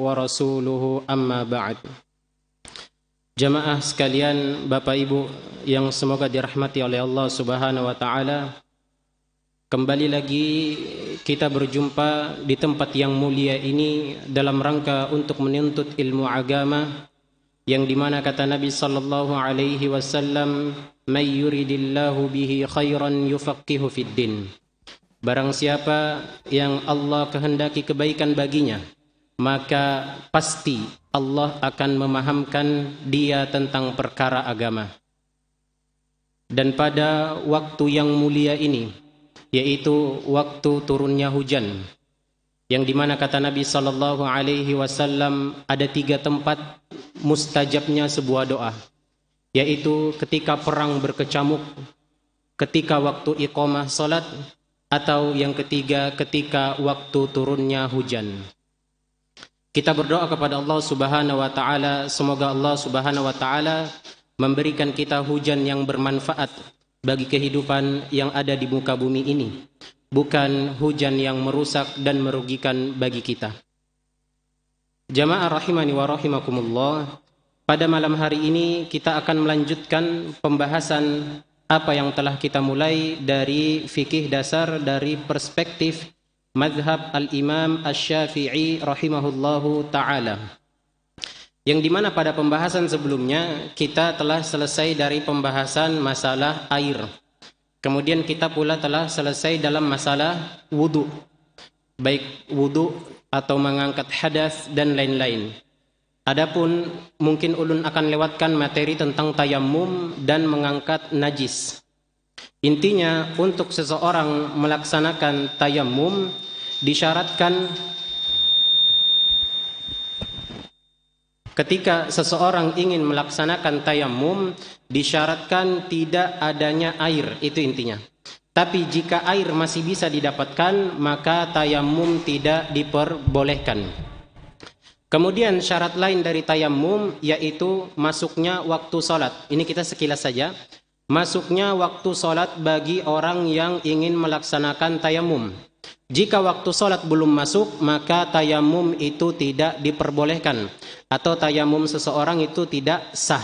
ورسوله أما بعد. Jamaah sekalian, Bapak Ibu yang semoga dirahmati oleh Allah Subhanahu wa taala. Kembali lagi kita berjumpa di tempat yang mulia ini dalam rangka untuk menuntut ilmu agama, yang dimana kata Nabi sallallahu alaihi wasallam, "May yuridillahu bihi khairan yufaqihu fid din." Barang siapa yang Allah kehendaki kebaikan baginya, maka pasti Allah akan memahamkan dia tentang perkara agama. Dan pada waktu yang mulia ini, yaitu waktu turunnya hujan, yang dimana kata Nabi sallallahu alaihi wasallam ada 3 tempat mustajabnya sebuah doa, yaitu ketika perang berkecamuk, ketika waktu iqamah salat, atau yang ketiga ketika waktu turunnya hujan. Kita berdoa kepada Allah Subhanahu wa taala, semoga Allah Subhanahu wa taala memberikan kita hujan yang bermanfaat bagi kehidupan yang ada di muka bumi ini, bukan hujan yang merusak dan merugikan bagi kita. Jamaah rahimani wa rahimakumullah, pada malam hari ini kita akan melanjutkan pembahasan apa yang telah kita mulai dari fikih dasar dari perspektif mazhab al-Imam Asy-Syafi'i rahimahullahu ta'ala, yang dimana pada pembahasan sebelumnya kita telah selesai dari pembahasan masalah air. Kemudian kita pula telah selesai dalam masalah wudu, baik wudu atau mengangkat hadas dan lain-lain. Adapun mungkin ulun akan lewatkan materi tentang tayammum dan mengangkat najis. Intinya, untuk seseorang melaksanakan tayammum disyaratkan ketika seseorang ingin melaksanakan tayammum disyaratkan tidak adanya air, itu intinya. Tapi jika air masih bisa didapatkan, maka tayammum tidak diperbolehkan. Kemudian syarat lain dari tayammum yaitu masuknya waktu salat. Ini kita sekilas saja. Masuknya waktu salat bagi orang yang ingin melaksanakan tayammum. Jika waktu salat belum masuk, maka tayammum itu tidak diperbolehkan, atau tayammum seseorang itu tidak sah.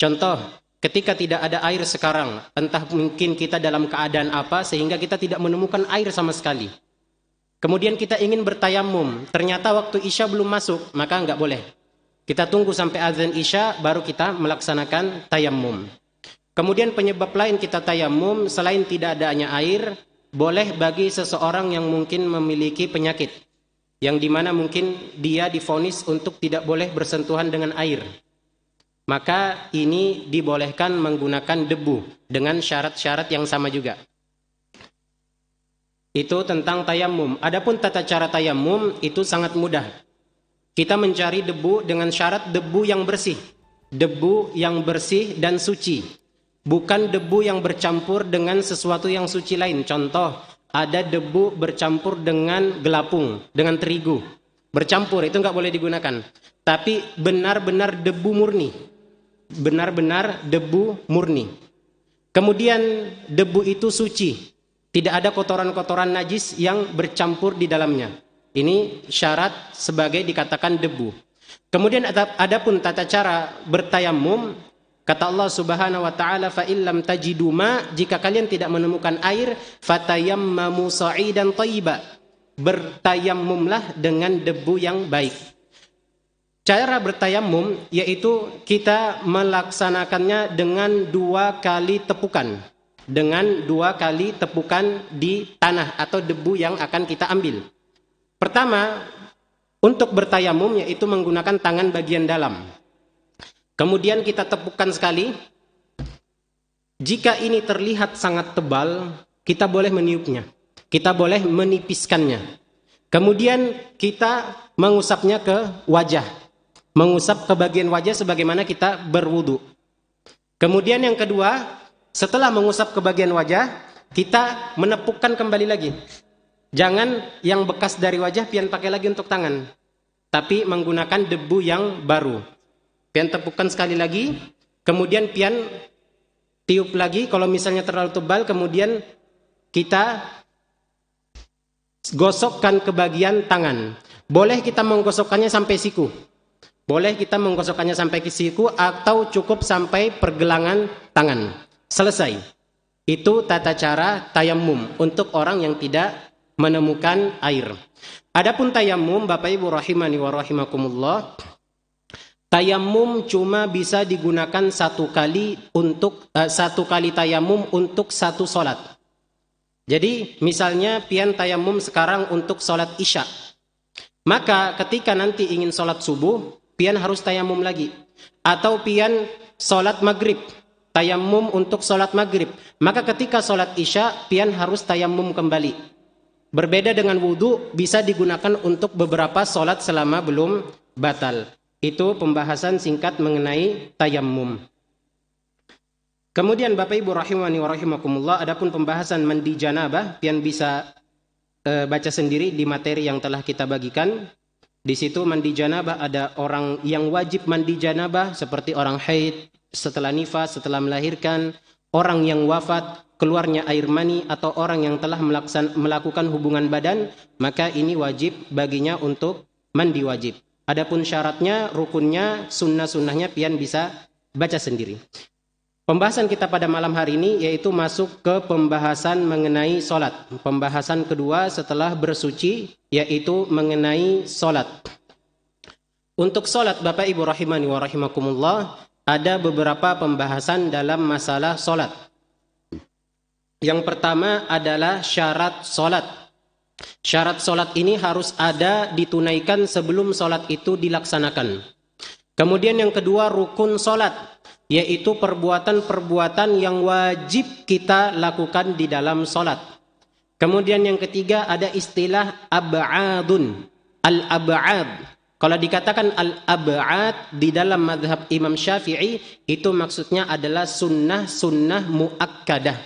Contoh, ketika tidak ada air sekarang, entah mungkin kita dalam keadaan apa sehingga kita tidak menemukan air sama sekali. Kemudian kita ingin bertayammum, ternyata waktu Isya belum masuk, maka enggak boleh. Kita tunggu sampai azan Isya baru kita melaksanakan tayammum. Kemudian penyebab lain kita tayammum selain tidak adanya air, boleh bagi seseorang yang mungkin memiliki penyakit, yang dimana mungkin dia divonis untuk tidak boleh bersentuhan dengan air. Maka ini dibolehkan menggunakan debu dengan syarat-syarat yang sama juga. Itu tentang tayammum. Adapun tata cara tayammum itu sangat mudah. Kita mencari debu dengan syarat debu yang bersih. Debu yang bersih dan suci. Bukan debu yang bercampur dengan sesuatu yang suci lain. Contoh, ada debu bercampur dengan gelapung, dengan terigu. Bercampur, itu enggak boleh digunakan. Tapi benar-benar debu murni. Benar-benar debu murni. Kemudian debu itu suci. Tidak ada kotoran-kotoran najis yang bercampur di dalamnya. Ini syarat sebagai dikatakan debu. Kemudian adapun tata cara bertayammum, kata Allah Subhanahu wa taala, "Fa illam tajidu ma", jika kalian tidak menemukan air, fatayammamu sa'idan thayyiba, bertayammumlah dengan debu yang baik. Cara bertayammum yaitu kita melaksanakannya dengan 2 kali tepukan. Dengan 2 kali tepukan di tanah atau debu yang akan kita ambil. Pertama, untuk bertayammum yaitu menggunakan tangan bagian dalam. Kemudian kita tepukan sekali. Jika ini terlihat sangat tebal, kita boleh meniupnya. Kita boleh menipiskannya. Kemudian kita mengusapnya ke wajah. Mengusap ke bagian wajah sebagaimana kita berwudu. Kemudian yang kedua, setelah mengusap ke bagian wajah, kita menepukkan kembali lagi. Jangan yang bekas dari wajah pian pakai lagi untuk tangan. Tapi menggunakan debu yang baru. Pian tepukkan sekali lagi, kemudian pian tiup lagi. Kalau misalnya terlalu tebal, kemudian kita gosokkan ke bagian tangan. Boleh kita menggosokkannya sampai siku. Boleh kita menggosokkannya sampai ke siku atau cukup sampai pergelangan tangan. Selesai. Itu tata cara tayamum untuk orang yang tidak menemukan air. Adapun tayamum, Bapak Ibu rahimani wa rahimakumullah, tayamum cuma bisa digunakan satu kali tayamum untuk satu solat. Jadi misalnya pian tayamum sekarang untuk solat isya. Maka ketika nanti ingin solat subuh, pian harus tayamum lagi. Atau pian solat maghrib, tayamum untuk solat maghrib. Maka ketika solat isya, pian harus tayamum kembali. Berbeda dengan wudu, bisa digunakan untuk beberapa solat selama belum batal. Itu pembahasan singkat mengenai tayamum. Kemudian Bapak Ibu rahimani wa rahimakumullah, adapun pembahasan mandi janabah, pian bisa baca sendiri di materi yang telah kita bagikan. Di situ mandi janabah ada orang yang wajib mandi janabah seperti orang haid, setelah nifas, setelah melahirkan, orang yang wafat, keluarnya air mani, atau orang yang telah melakukan hubungan badan, maka ini wajib baginya untuk mandi wajib. Adapun syaratnya, rukunnya, sunnah-sunnahnya pian bisa baca sendiri. Pembahasan kita pada malam hari ini yaitu masuk ke pembahasan mengenai solat. Pembahasan kedua setelah bersuci yaitu mengenai solat. Untuk solat Bapak Ibu rahimani wa rahimakumullah, ada beberapa pembahasan dalam masalah solat. Yang pertama adalah syarat solat. Syarat solat ini harus ada ditunaikan sebelum solat itu dilaksanakan. Kemudian yang kedua rukun solat, yaitu perbuatan-perbuatan yang wajib kita lakukan di dalam solat. Kemudian yang ketiga ada istilah ab'adun, al-ab'ad. Kalau dikatakan al-ab'ad di dalam mazhab Imam Syafi'i, itu maksudnya adalah sunnah-sunnah muakkadah.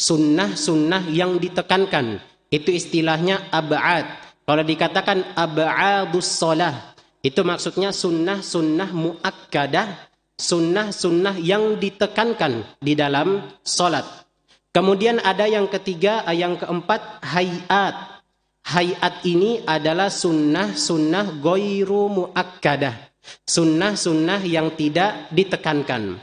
Sunnah-sunnah yang ditekankan. Itu istilahnya ab'ad. Kalau dikatakan ab'adus sholah, itu maksudnya sunnah-sunnah muakkadah. Sunnah-sunnah yang ditekankan di dalam solat. Kemudian ada yang ketiga, yang keempat, hayat. Hayat ini adalah sunnah-sunnah ghairu muakkadah. Sunnah-sunnah yang tidak ditekankan.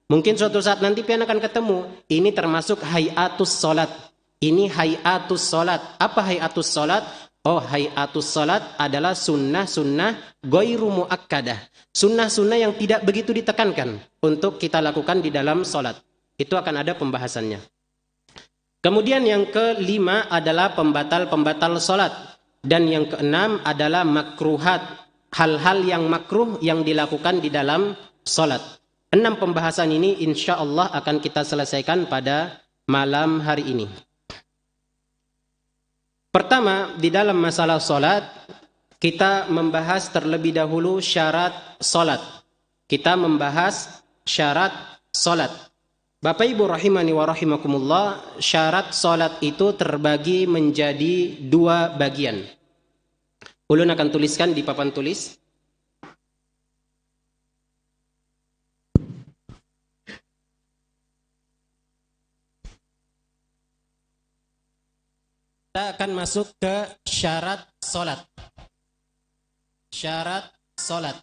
Mungkin suatu saat nanti pian akan ketemu. Ini termasuk hayatus solat. Ini hayatus solat. Apa hayatus solat? Oh, hayatus solat adalah sunnah-sunnah ghairu muakkadah. Sunnah-sunnah yang tidak begitu ditekankan untuk kita lakukan di dalam solat. Itu akan ada pembahasannya. Kemudian yang kelima adalah pembatal-pembatal solat. Dan yang keenam adalah makruhat. Hal-hal yang makruh yang dilakukan di dalam solat. 6 pembahasan ini insya Allah akan kita selesaikan pada malam hari ini. Pertama, di dalam masalah solat, kita membahas terlebih dahulu syarat solat. Kita membahas syarat solat. Bapak Ibu rahimani wa rahimakumullah, syarat solat itu terbagi menjadi 2 bagian. Ulun akan tuliskan di papan tulis. Kita akan masuk ke syarat solat. Syarat solat.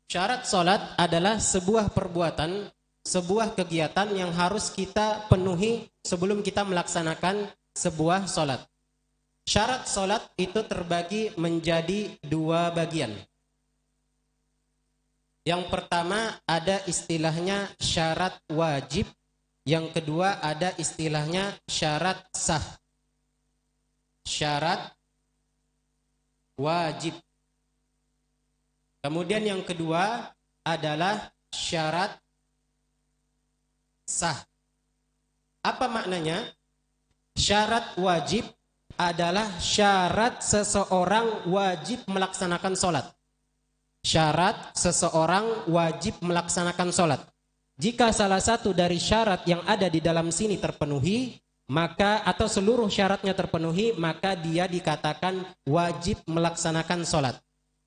Syarat solat adalah sebuah perbuatan, sebuah kegiatan yang harus kita penuhi sebelum kita melaksanakan sebuah solat. Syarat solat itu terbagi menjadi 2 bagian. Yang pertama ada istilahnya syarat wajib. Yang kedua ada istilahnya syarat sah. Syarat wajib. Kemudian yang kedua adalah syarat sah. Apa maknanya? Syarat wajib adalah syarat seseorang wajib melaksanakan solat. Syarat seseorang wajib melaksanakan solat. Jika salah satu dari syarat yang ada di dalam sini terpenuhi, maka atau seluruh syaratnya terpenuhi, maka dia dikatakan wajib melaksanakan solat.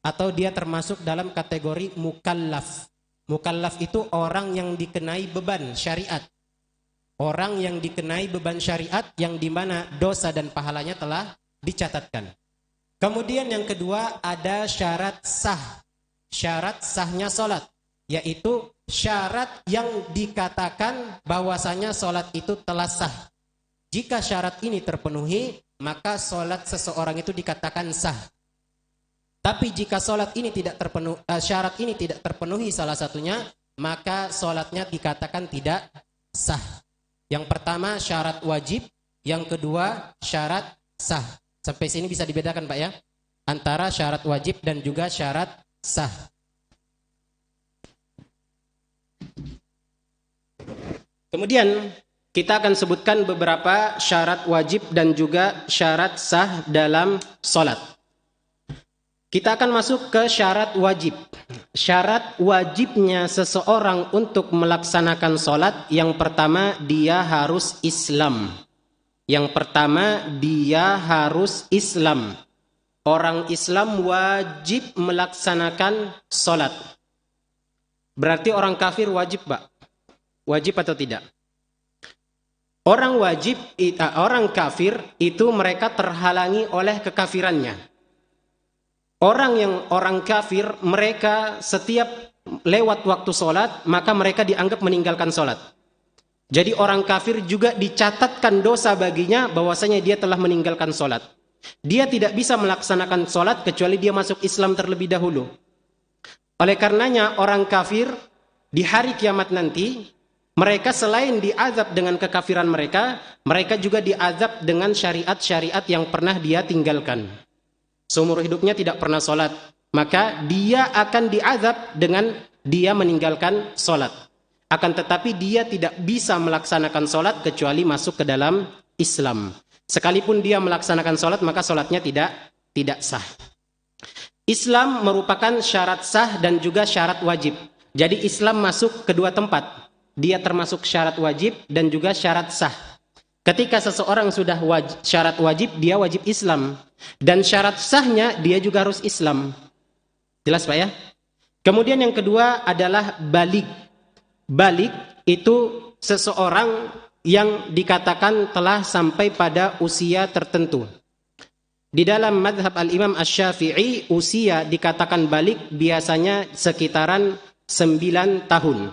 Atau dia termasuk dalam kategori mukallaf. Mukallaf itu orang yang dikenai beban syariat. Orang yang dikenai beban syariat yang dimana dosa dan pahalanya telah dicatatkan. Kemudian yang kedua ada syarat sah. Syarat sahnya sholat, yaitu syarat yang dikatakan bahwasanya sholat itu telah sah. Jika syarat ini terpenuhi, maka sholat seseorang itu dikatakan sah. Tapi jika sholat ini tidak terpenuhi, syarat ini tidak terpenuhi salah satunya, maka sholatnya dikatakan tidak sah. Yang pertama syarat wajib, yang kedua syarat sah. Sampai sini bisa dibedakan Pak ya, antara syarat wajib dan juga syarat sah. Kemudian kita akan sebutkan beberapa syarat wajib dan juga syarat sah dalam sholat. Kita akan masuk ke syarat wajib. Syarat wajibnya seseorang untuk melaksanakan sholat, yang pertama dia harus Islam. Yang pertama dia harus Islam. Orang Islam wajib melaksanakan sholat. Berarti orang kafir wajib, Pak? Wajib atau tidak? Orang kafir itu mereka terhalangi oleh kekafirannya. Orang kafir, mereka setiap lewat waktu sholat, maka mereka dianggap meninggalkan sholat. Jadi orang kafir juga dicatatkan dosa baginya bahwasanya dia telah meninggalkan sholat. Dia tidak bisa melaksanakan sholat kecuali dia masuk Islam terlebih dahulu. Oleh karenanya orang kafir di hari kiamat nanti, mereka selain diazab dengan kekafiran mereka, mereka juga diazab dengan syariat-syariat yang pernah dia tinggalkan. Seumur hidupnya tidak pernah sholat, maka dia akan diazab dengan dia meninggalkan sholat. Akan tetapi dia tidak bisa melaksanakan sholat kecuali masuk ke dalam Islam. Sekalipun dia melaksanakan sholat, maka sholatnya tidak sah. Islam merupakan syarat sah dan juga syarat wajib. Jadi Islam masuk kedua tempat. Dia termasuk syarat wajib dan juga syarat sah. Ketika seseorang sudah syarat wajib, dia wajib Islam. Dan syarat sahnya, dia juga harus Islam. Jelas Pak ya? Kemudian yang kedua adalah balik. Balik itu seseorang yang dikatakan telah sampai pada usia tertentu. Di dalam madhab al-Imam Asy-Syafi'i, usia dikatakan balik biasanya sekitaran 9 tahun.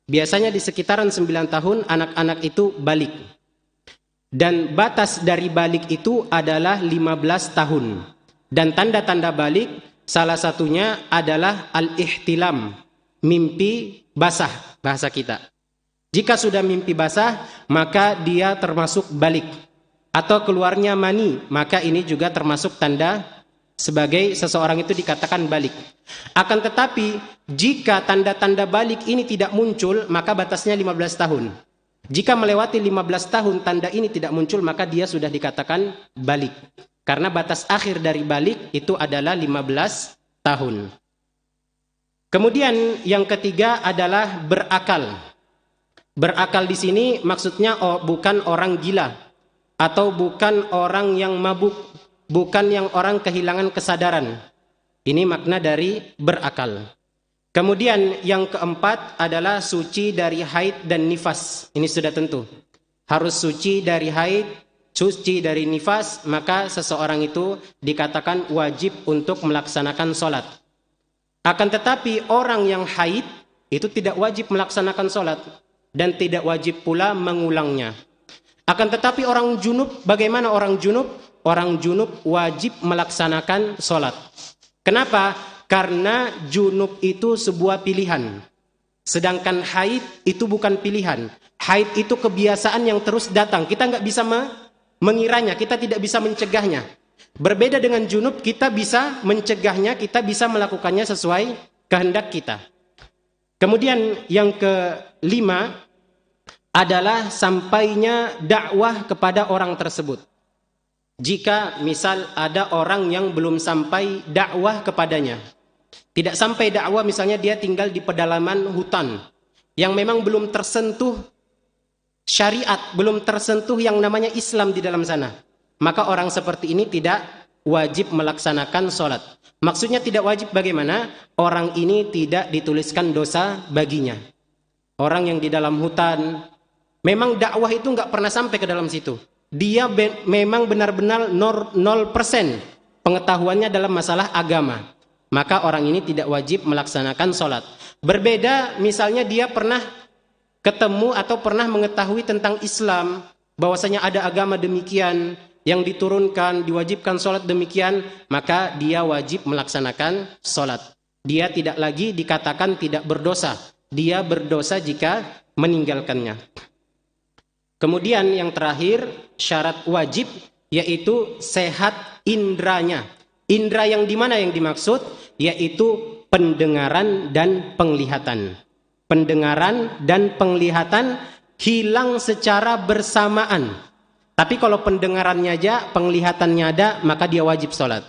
Biasanya di sekitaran 9 tahun anak-anak itu balik. Dan batas dari balik itu adalah 15 tahun. Dan tanda-tanda balik salah satunya adalah al-ihtilam, mimpi basah bahasa kita. Jika sudah mimpi basah, maka dia termasuk balik. Atau keluarnya mani, maka ini juga termasuk tanda sebagai seseorang itu dikatakan balik. Akan tetapi, jika tanda-tanda balik ini tidak muncul, maka batasnya 15 tahun. Jika melewati 15 tahun tanda ini tidak muncul, maka dia sudah dikatakan balik. Karena batas akhir dari balik itu adalah 15 tahun. Kemudian yang ketiga adalah berakal. Berakal di sini maksudnya bukan orang gila atau bukan orang yang mabuk, bukan yang orang kehilangan kesadaran. Ini makna dari berakal. Kemudian yang keempat adalah suci dari haid dan nifas. Ini sudah tentu. Harus suci dari haid, suci dari nifas, maka seseorang itu dikatakan wajib untuk melaksanakan sholat. Akan tetapi orang yang haid itu tidak wajib melaksanakan sholat dan tidak wajib pula mengulangnya. Akan tetapi orang junub, bagaimana orang junub? Orang junub wajib melaksanakan sholat. Kenapa? Karena junub itu sebuah pilihan. Sedangkan haid itu bukan pilihan. Haid itu kebiasaan yang terus datang. Kita nggak bisa mengiranya, kita tidak bisa mencegahnya. Berbeda dengan junub, kita bisa mencegahnya, kita bisa melakukannya sesuai kehendak kita. Kemudian yang kelima adalah sampainya dakwah kepada orang tersebut. Jika misal ada orang yang belum sampai dakwah kepadanya, tidak sampai dakwah, misalnya dia tinggal di pedalaman hutan yang memang belum tersentuh syariat, belum tersentuh yang namanya Islam di dalam sana, maka orang seperti ini tidak wajib melaksanakan sholat. Maksudnya tidak wajib bagaimana? Orang ini tidak dituliskan dosa baginya. Orang yang di dalam hutan, memang dakwah itu nggak pernah sampai ke dalam situ. Dia memang benar-benar 0% pengetahuannya dalam masalah agama, maka orang ini tidak wajib melaksanakan sholat. Berbeda misalnya dia pernah ketemu atau pernah mengetahui tentang Islam, bahwasanya ada agama demikian yang diturunkan, diwajibkan sholat demikian, maka dia wajib melaksanakan sholat. Dia tidak lagi dikatakan tidak berdosa, dia berdosa jika meninggalkannya. Kemudian yang terakhir, syarat wajib yaitu sehat indranya. Indra yang dimana yang dimaksud? Yaitu pendengaran dan penglihatan. Pendengaran dan penglihatan hilang secara bersamaan. Tapi kalau pendengarannya aja, penglihatannya ada, maka dia wajib sholat.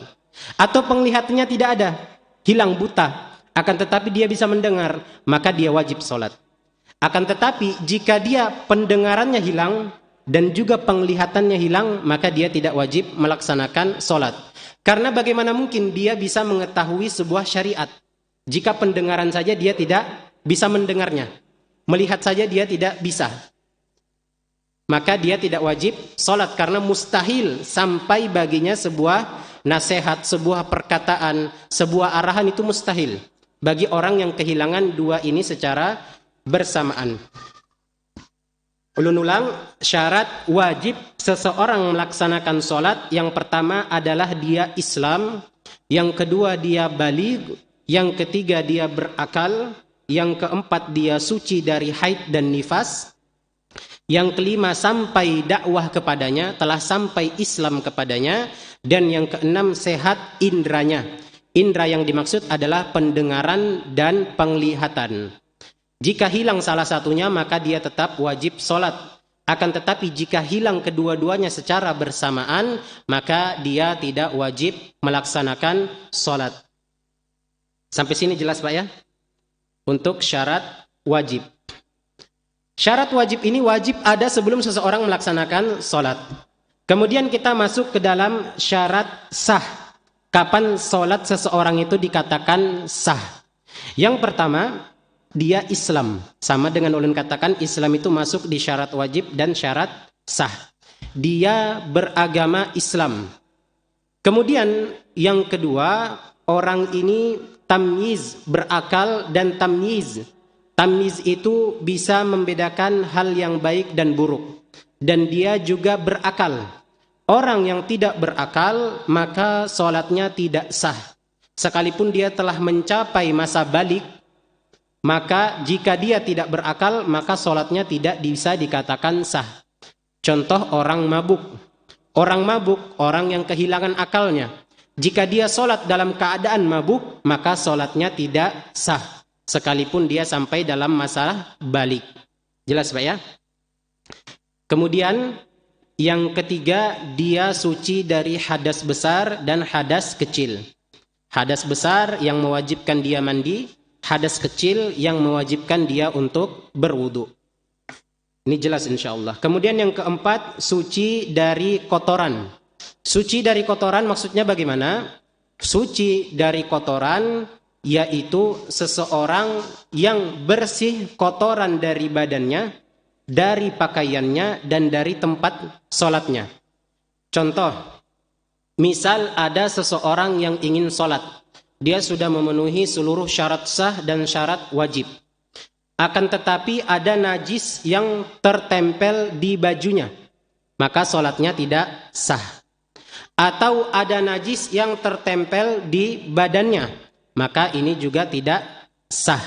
Atau penglihatannya tidak ada, hilang buta, akan tetapi dia bisa mendengar, maka dia wajib sholat. Akan tetapi jika dia pendengarannya hilang dan juga penglihatannya hilang, maka dia tidak wajib melaksanakan sholat. Karena bagaimana mungkin dia bisa mengetahui sebuah syariat jika pendengaran saja dia tidak bisa mendengarnya, melihat saja dia tidak bisa, maka dia tidak wajib sholat. Karena mustahil sampai baginya sebuah nasihat, sebuah perkataan, sebuah arahan, itu mustahil bagi orang yang kehilangan dua ini secara bersamaan. Ulun ulang, syarat wajib seseorang melaksanakan sholat, yang pertama adalah dia Islam, yang kedua dia baligh, yang ketiga dia berakal, yang keempat dia suci dari haid dan nifas, yang kelima sampai dakwah kepadanya, telah sampai Islam kepadanya, dan yang keenam sehat indranya. Indra yang dimaksud adalah pendengaran dan penglihatan. Jika hilang salah satunya, maka dia tetap wajib sholat. Akan tetapi jika hilang kedua-duanya secara bersamaan, maka dia tidak wajib melaksanakan sholat. Sampai sini jelas Pak ya? Untuk syarat wajib. Syarat wajib ini wajib ada sebelum seseorang melaksanakan sholat. Kemudian kita masuk ke dalam syarat sah. Kapan sholat seseorang itu dikatakan sah? Yang pertama, dia Islam. Sama dengan ulun katakan, Islam itu masuk di syarat wajib dan syarat sah. Dia beragama Islam. Kemudian yang kedua, orang ini tamyiz, berakal dan tamyiz. Tamyiz itu bisa membedakan hal yang baik dan buruk. Dan dia juga berakal. Orang yang tidak berakal, maka sholatnya tidak sah. Sekalipun dia telah mencapai masa balik, maka jika dia tidak berakal, maka sholatnya tidak bisa dikatakan sah. Contoh orang mabuk. Orang mabuk, orang yang kehilangan akalnya. Jika dia sholat dalam keadaan mabuk, maka sholatnya tidak sah. Sekalipun dia sampai dalam masa balik. Jelas Pak ya? Kemudian yang ketiga, dia suci dari hadas besar dan hadas kecil. Hadas besar yang mewajibkan dia mandi, hadas kecil yang mewajibkan dia untuk berwudu. Ini jelas insyaallah. Kemudian yang keempat, suci dari kotoran. Suci dari kotoran maksudnya bagaimana? Suci dari kotoran yaitu seseorang yang bersih kotoran dari badannya, dari pakaiannya, dan dari tempat sholatnya. Contoh, misal ada seseorang yang ingin sholat. Dia sudah memenuhi seluruh syarat sah dan syarat wajib. Akan tetapi ada najis yang tertempel di bajunya, maka sholatnya tidak sah. Atau ada najis yang tertempel di badannya, maka ini juga tidak sah.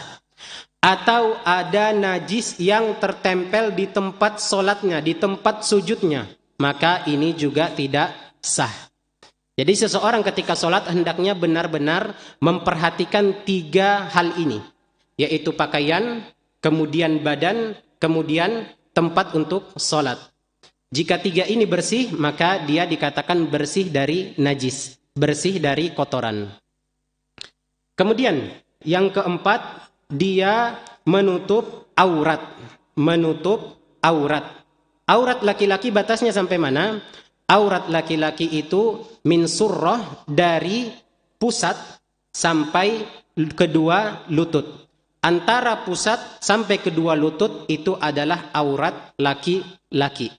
Atau ada najis yang tertempel di tempat sholatnya, di tempat sujudnya, maka ini juga tidak sah. Jadi seseorang ketika sholat hendaknya benar-benar memperhatikan tiga hal ini, yaitu pakaian, kemudian badan, kemudian tempat untuk sholat. Jika tiga ini bersih, maka dia dikatakan bersih dari najis, bersih dari kotoran. Kemudian yang keempat, dia menutup aurat. Menutup aurat. Aurat laki-laki batasnya sampai mana? Aurat laki-laki itu min surrah, dari pusat sampai kedua lutut. Antara pusat sampai kedua lutut itu adalah aurat laki-laki.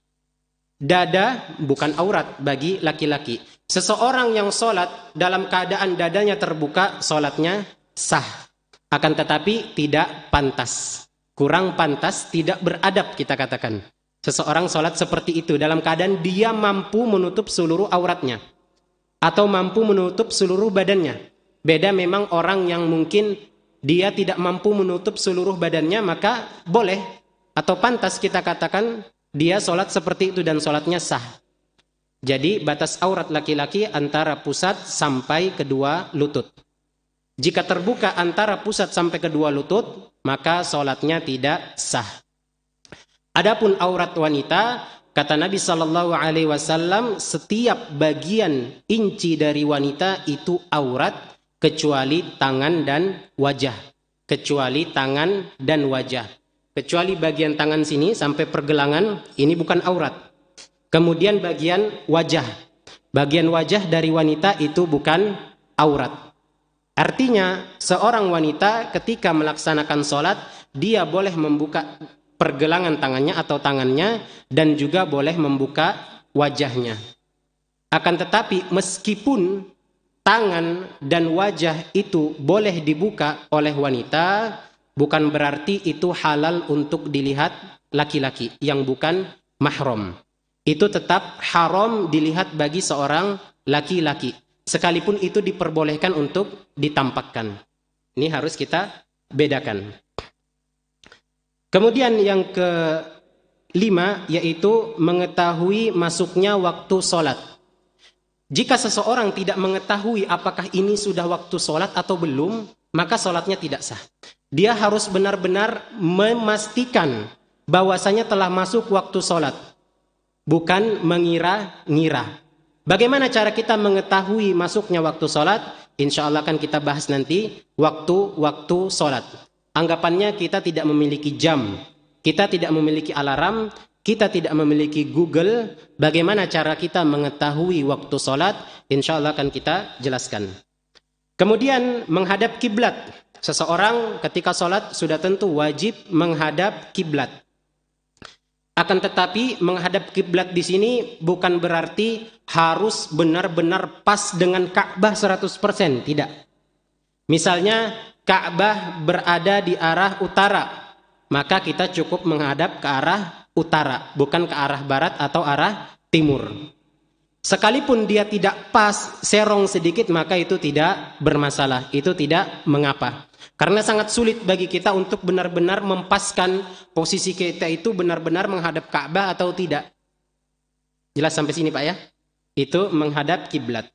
Dada bukan aurat bagi laki-laki. Seseorang yang sholat dalam keadaan dadanya terbuka, sholatnya sah. Akan tetapi tidak pantas. Kurang pantas, tidak beradab kita katakan. Seseorang sholat seperti itu dalam keadaan dia mampu menutup seluruh auratnya. Atau mampu menutup seluruh badannya. Beda memang orang yang mungkin dia tidak mampu menutup seluruh badannya, maka boleh atau pantas kita katakan dia sholat seperti itu dan sholatnya sah. Jadi batas aurat laki-laki antara pusat sampai kedua lutut. Jika terbuka antara pusat sampai kedua lutut, maka sholatnya tidak sah. Adapun aurat wanita, kata Nabi SAW, setiap bagian inci dari wanita itu aurat, kecuali tangan dan wajah. Kecuali tangan dan wajah. Kecuali bagian tangan sini sampai pergelangan, ini bukan aurat. Kemudian bagian wajah. Bagian wajah dari wanita itu bukan aurat. Artinya seorang wanita ketika melaksanakan sholat, dia boleh membuka pergelangan tangannya atau tangannya dan juga boleh membuka wajahnya. Akan tetapi meskipun tangan dan wajah itu boleh dibuka oleh wanita, bukan berarti itu halal untuk dilihat laki-laki yang bukan mahram. Itu tetap haram dilihat bagi seorang laki-laki. Sekalipun itu diperbolehkan untuk ditampakkan. Ini harus kita bedakan. Kemudian yang kelima yaitu mengetahui masuknya waktu sholat. Jika seseorang tidak mengetahui apakah ini sudah waktu sholat atau belum, maka sholatnya tidak sah. Dia harus benar-benar memastikan bahwasanya telah masuk waktu sholat. Bukan mengira-ngira. Bagaimana cara kita mengetahui masuknya waktu sholat? Insya Allah akan kita bahas nanti waktu sholat. Anggapannya kita tidak memiliki jam, kita tidak memiliki alarm, kita tidak memiliki Google. Bagaimana cara kita mengetahui waktu sholat? Insya Allah akan kita jelaskan. Kemudian menghadap kiblat. Seseorang ketika sholat sudah tentu wajib menghadap kiblat. Akan tetapi menghadap kiblat di sini bukan berarti harus benar-benar pas dengan Ka'bah 100%, tidak. Misalnya Ka'bah berada di arah utara, maka kita cukup menghadap ke arah utara, bukan ke arah barat atau arah timur. Sekalipun dia tidak pas, serong sedikit, maka itu tidak bermasalah, itu tidak mengapa. Karena sangat sulit bagi kita untuk benar-benar mempaskan posisi kita itu benar-benar menghadap Ka'bah atau tidak. Jelas sampai sini Pak ya? Itu menghadap kiblat.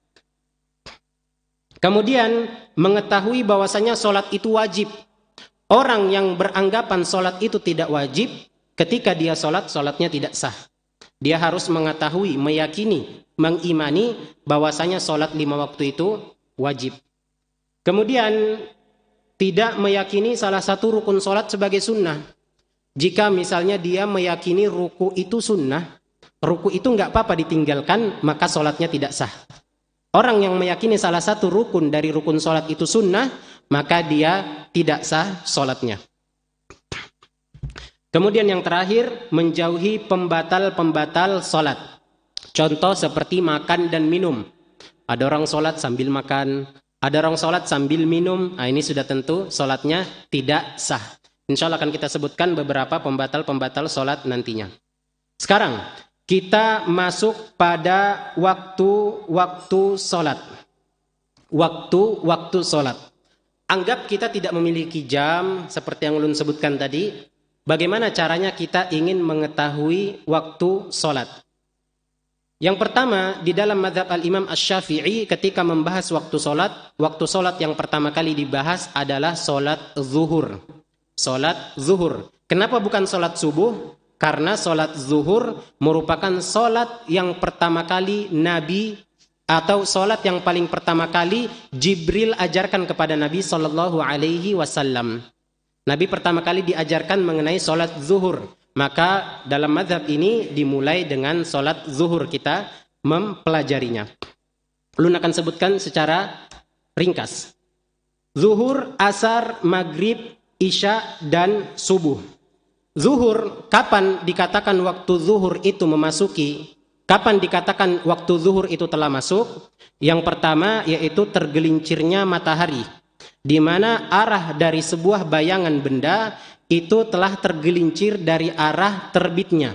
Kemudian mengetahui bahwasanya sholat itu wajib. Orang yang beranggapan sholat itu tidak wajib, ketika dia sholat, sholatnya tidak sah. Dia harus mengetahui, meyakini, mengimani bahwasanya sholat 5 waktu itu wajib. Kemudian tidak meyakini salah satu rukun sholat sebagai sunnah. Jika misalnya dia meyakini ruku itu sunnah, ruku itu nggak apa-apa ditinggalkan, maka sholatnya tidak sah. Orang yang meyakini salah satu rukun dari rukun sholat itu sunnah, maka dia tidak sah sholatnya. Kemudian yang terakhir, menjauhi pembatal-pembatal sholat. Contoh seperti makan dan minum. Ada orang sholat sambil makan, ada orang sholat sambil minum, nah ini sudah tentu sholatnya tidak sah. Insya Allah akan kita sebutkan beberapa pembatal-pembatal sholat nantinya. Sekarang kita masuk pada waktu sholat. Waktu sholat. Anggap kita tidak memiliki jam seperti yang ulun sebutkan tadi. Bagaimana caranya kita ingin mengetahui waktu sholat? Yang pertama, di dalam mazhab al-Imam Asy-Syafi'i ketika membahas waktu sholat yang pertama kali dibahas adalah sholat zuhur. Sholat zuhur. Kenapa bukan sholat subuh? Karena sholat zuhur merupakan sholat yang pertama kali Nabi, atau sholat yang paling pertama kali Jibril ajarkan kepada Nabi SAW. Nabi pertama kali diajarkan mengenai sholat zuhur. Maka dalam mazhab ini dimulai dengan sholat zuhur, kita mempelajarinya. Ulun akan sebutkan secara ringkas. Zuhur, asar, maghrib, isya, dan subuh. Zuhur, kapan dikatakan waktu zuhur itu memasuki? Kapan dikatakan waktu zuhur itu telah masuk? Yang pertama yaitu tergelincirnya matahari, di mana arah dari sebuah bayangan benda itu telah tergelincir dari arah terbitnya.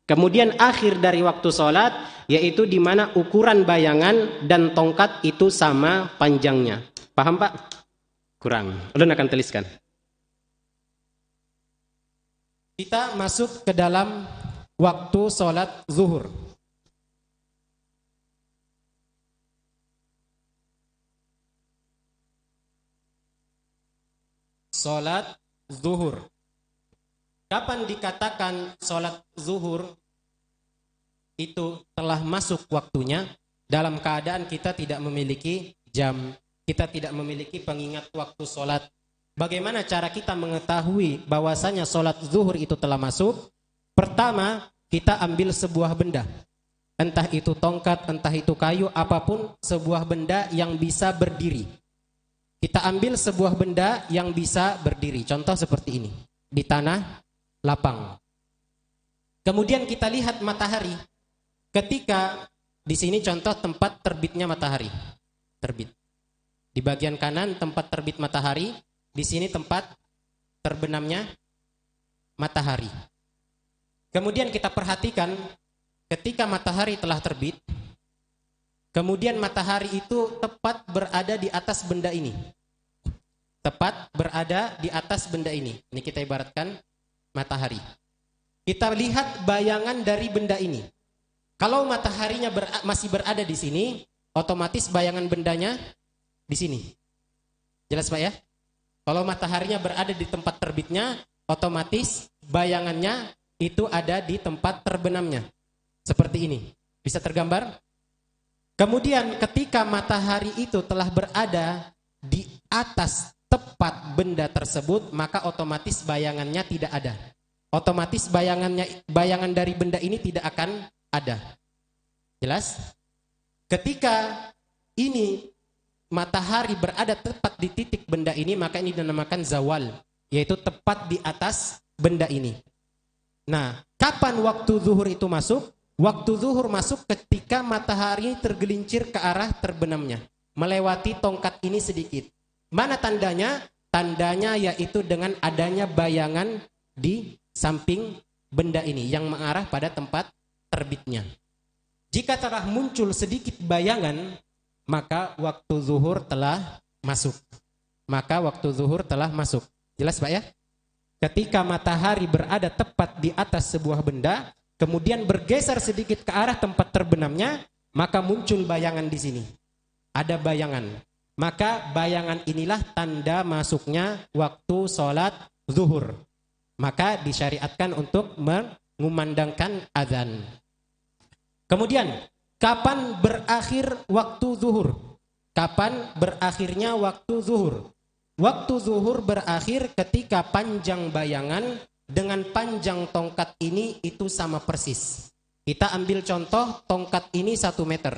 Kemudian akhir dari waktu sholat yaitu di mana ukuran bayangan dan tongkat itu sama panjangnya. Paham Pak? Kurang. Ulun akan tuliskan. Kita masuk ke dalam waktu sholat zuhur. Sholat zuhur. Kapan dikatakan sholat zuhur itu telah masuk waktunya? Dalam keadaan kita tidak memiliki jam, kita tidak memiliki pengingat waktu sholat. Bagaimana cara kita mengetahui bahwasanya sholat zuhur itu telah masuk? Pertama, kita ambil sebuah benda. Entah itu tongkat, entah itu kayu, apapun sebuah benda yang bisa berdiri. Kita ambil sebuah benda yang bisa berdiri. Contoh seperti ini. Di tanah lapang. Kemudian kita lihat matahari. Ketika di sini contoh tempat terbitnya matahari. Terbit. Di bagian kanan tempat terbit matahari. Di sini tempat terbenamnya matahari. Kemudian kita perhatikan ketika matahari telah terbit, kemudian matahari itu tepat berada di atas benda ini. Tepat berada di atas benda ini. Ini kita ibaratkan matahari. Kita lihat bayangan dari benda ini. Kalau mataharinya masih berada di sini, otomatis bayangan bendanya di sini. Jelas Pak ya? Kalau mataharinya berada di tempat terbitnya, otomatis bayangannya itu ada di tempat terbenamnya. Seperti ini. Bisa tergambar? Kemudian ketika matahari itu telah berada di atas tepat benda tersebut, maka otomatis bayangannya tidak ada. Otomatis bayangan dari benda ini tidak akan ada. Jelas? Ketika ini matahari berada tepat di titik benda ini, maka ini dinamakan zawal, yaitu tepat di atas benda ini. Nah, kapan waktu zuhur itu masuk? Waktu zuhur masuk ketika matahari tergelincir ke arah terbenamnya, melewati tongkat ini sedikit. Mana tandanya? Tandanya yaitu dengan adanya bayangan di samping benda ini yang mengarah pada tempat terbitnya. Jika telah muncul sedikit bayangan, maka waktu zuhur telah masuk. Maka waktu zuhur telah masuk. Jelas Pak ya? Ketika matahari berada tepat di atas sebuah benda, kemudian bergeser sedikit ke arah tempat terbenamnya, maka muncul bayangan di sini. Ada bayangan. Maka bayangan inilah tanda masuknya waktu sholat zuhur. Maka disyariatkan untuk mengumandangkan azan. Kemudian, kapan berakhir waktu zuhur? Kapan berakhirnya waktu zuhur? Waktu zuhur berakhir ketika panjang bayangan dengan panjang tongkat ini itu sama persis. Kita ambil contoh tongkat ini 1 meter.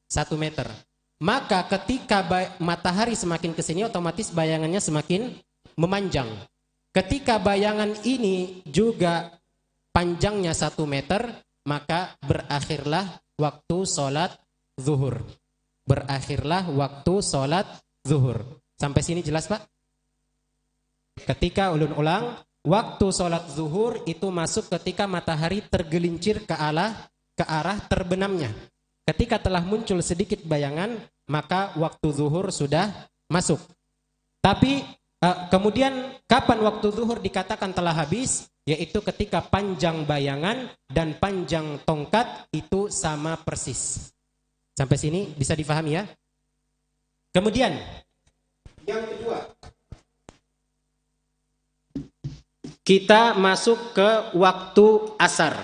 1 meter. Maka ketika matahari semakin ke sini, otomatis bayangannya semakin memanjang. Ketika bayangan ini juga panjangnya 1 meter, maka berakhirlah waktu sholat zuhur. Berakhirlah waktu sholat zuhur. Sampai sini jelas Pak? Ketika ulun ulang, waktu sholat zuhur itu masuk ketika matahari tergelincir ke arah terbenamnya. Ketika telah muncul sedikit bayangan, maka waktu zuhur sudah masuk. Tapi kemudian kapan waktu zuhur dikatakan telah habis? Yaitu ketika panjang bayangan dan panjang tongkat itu sama persis. Sampai sini bisa difahami ya? Kemudian yang kedua, kita masuk ke waktu asar.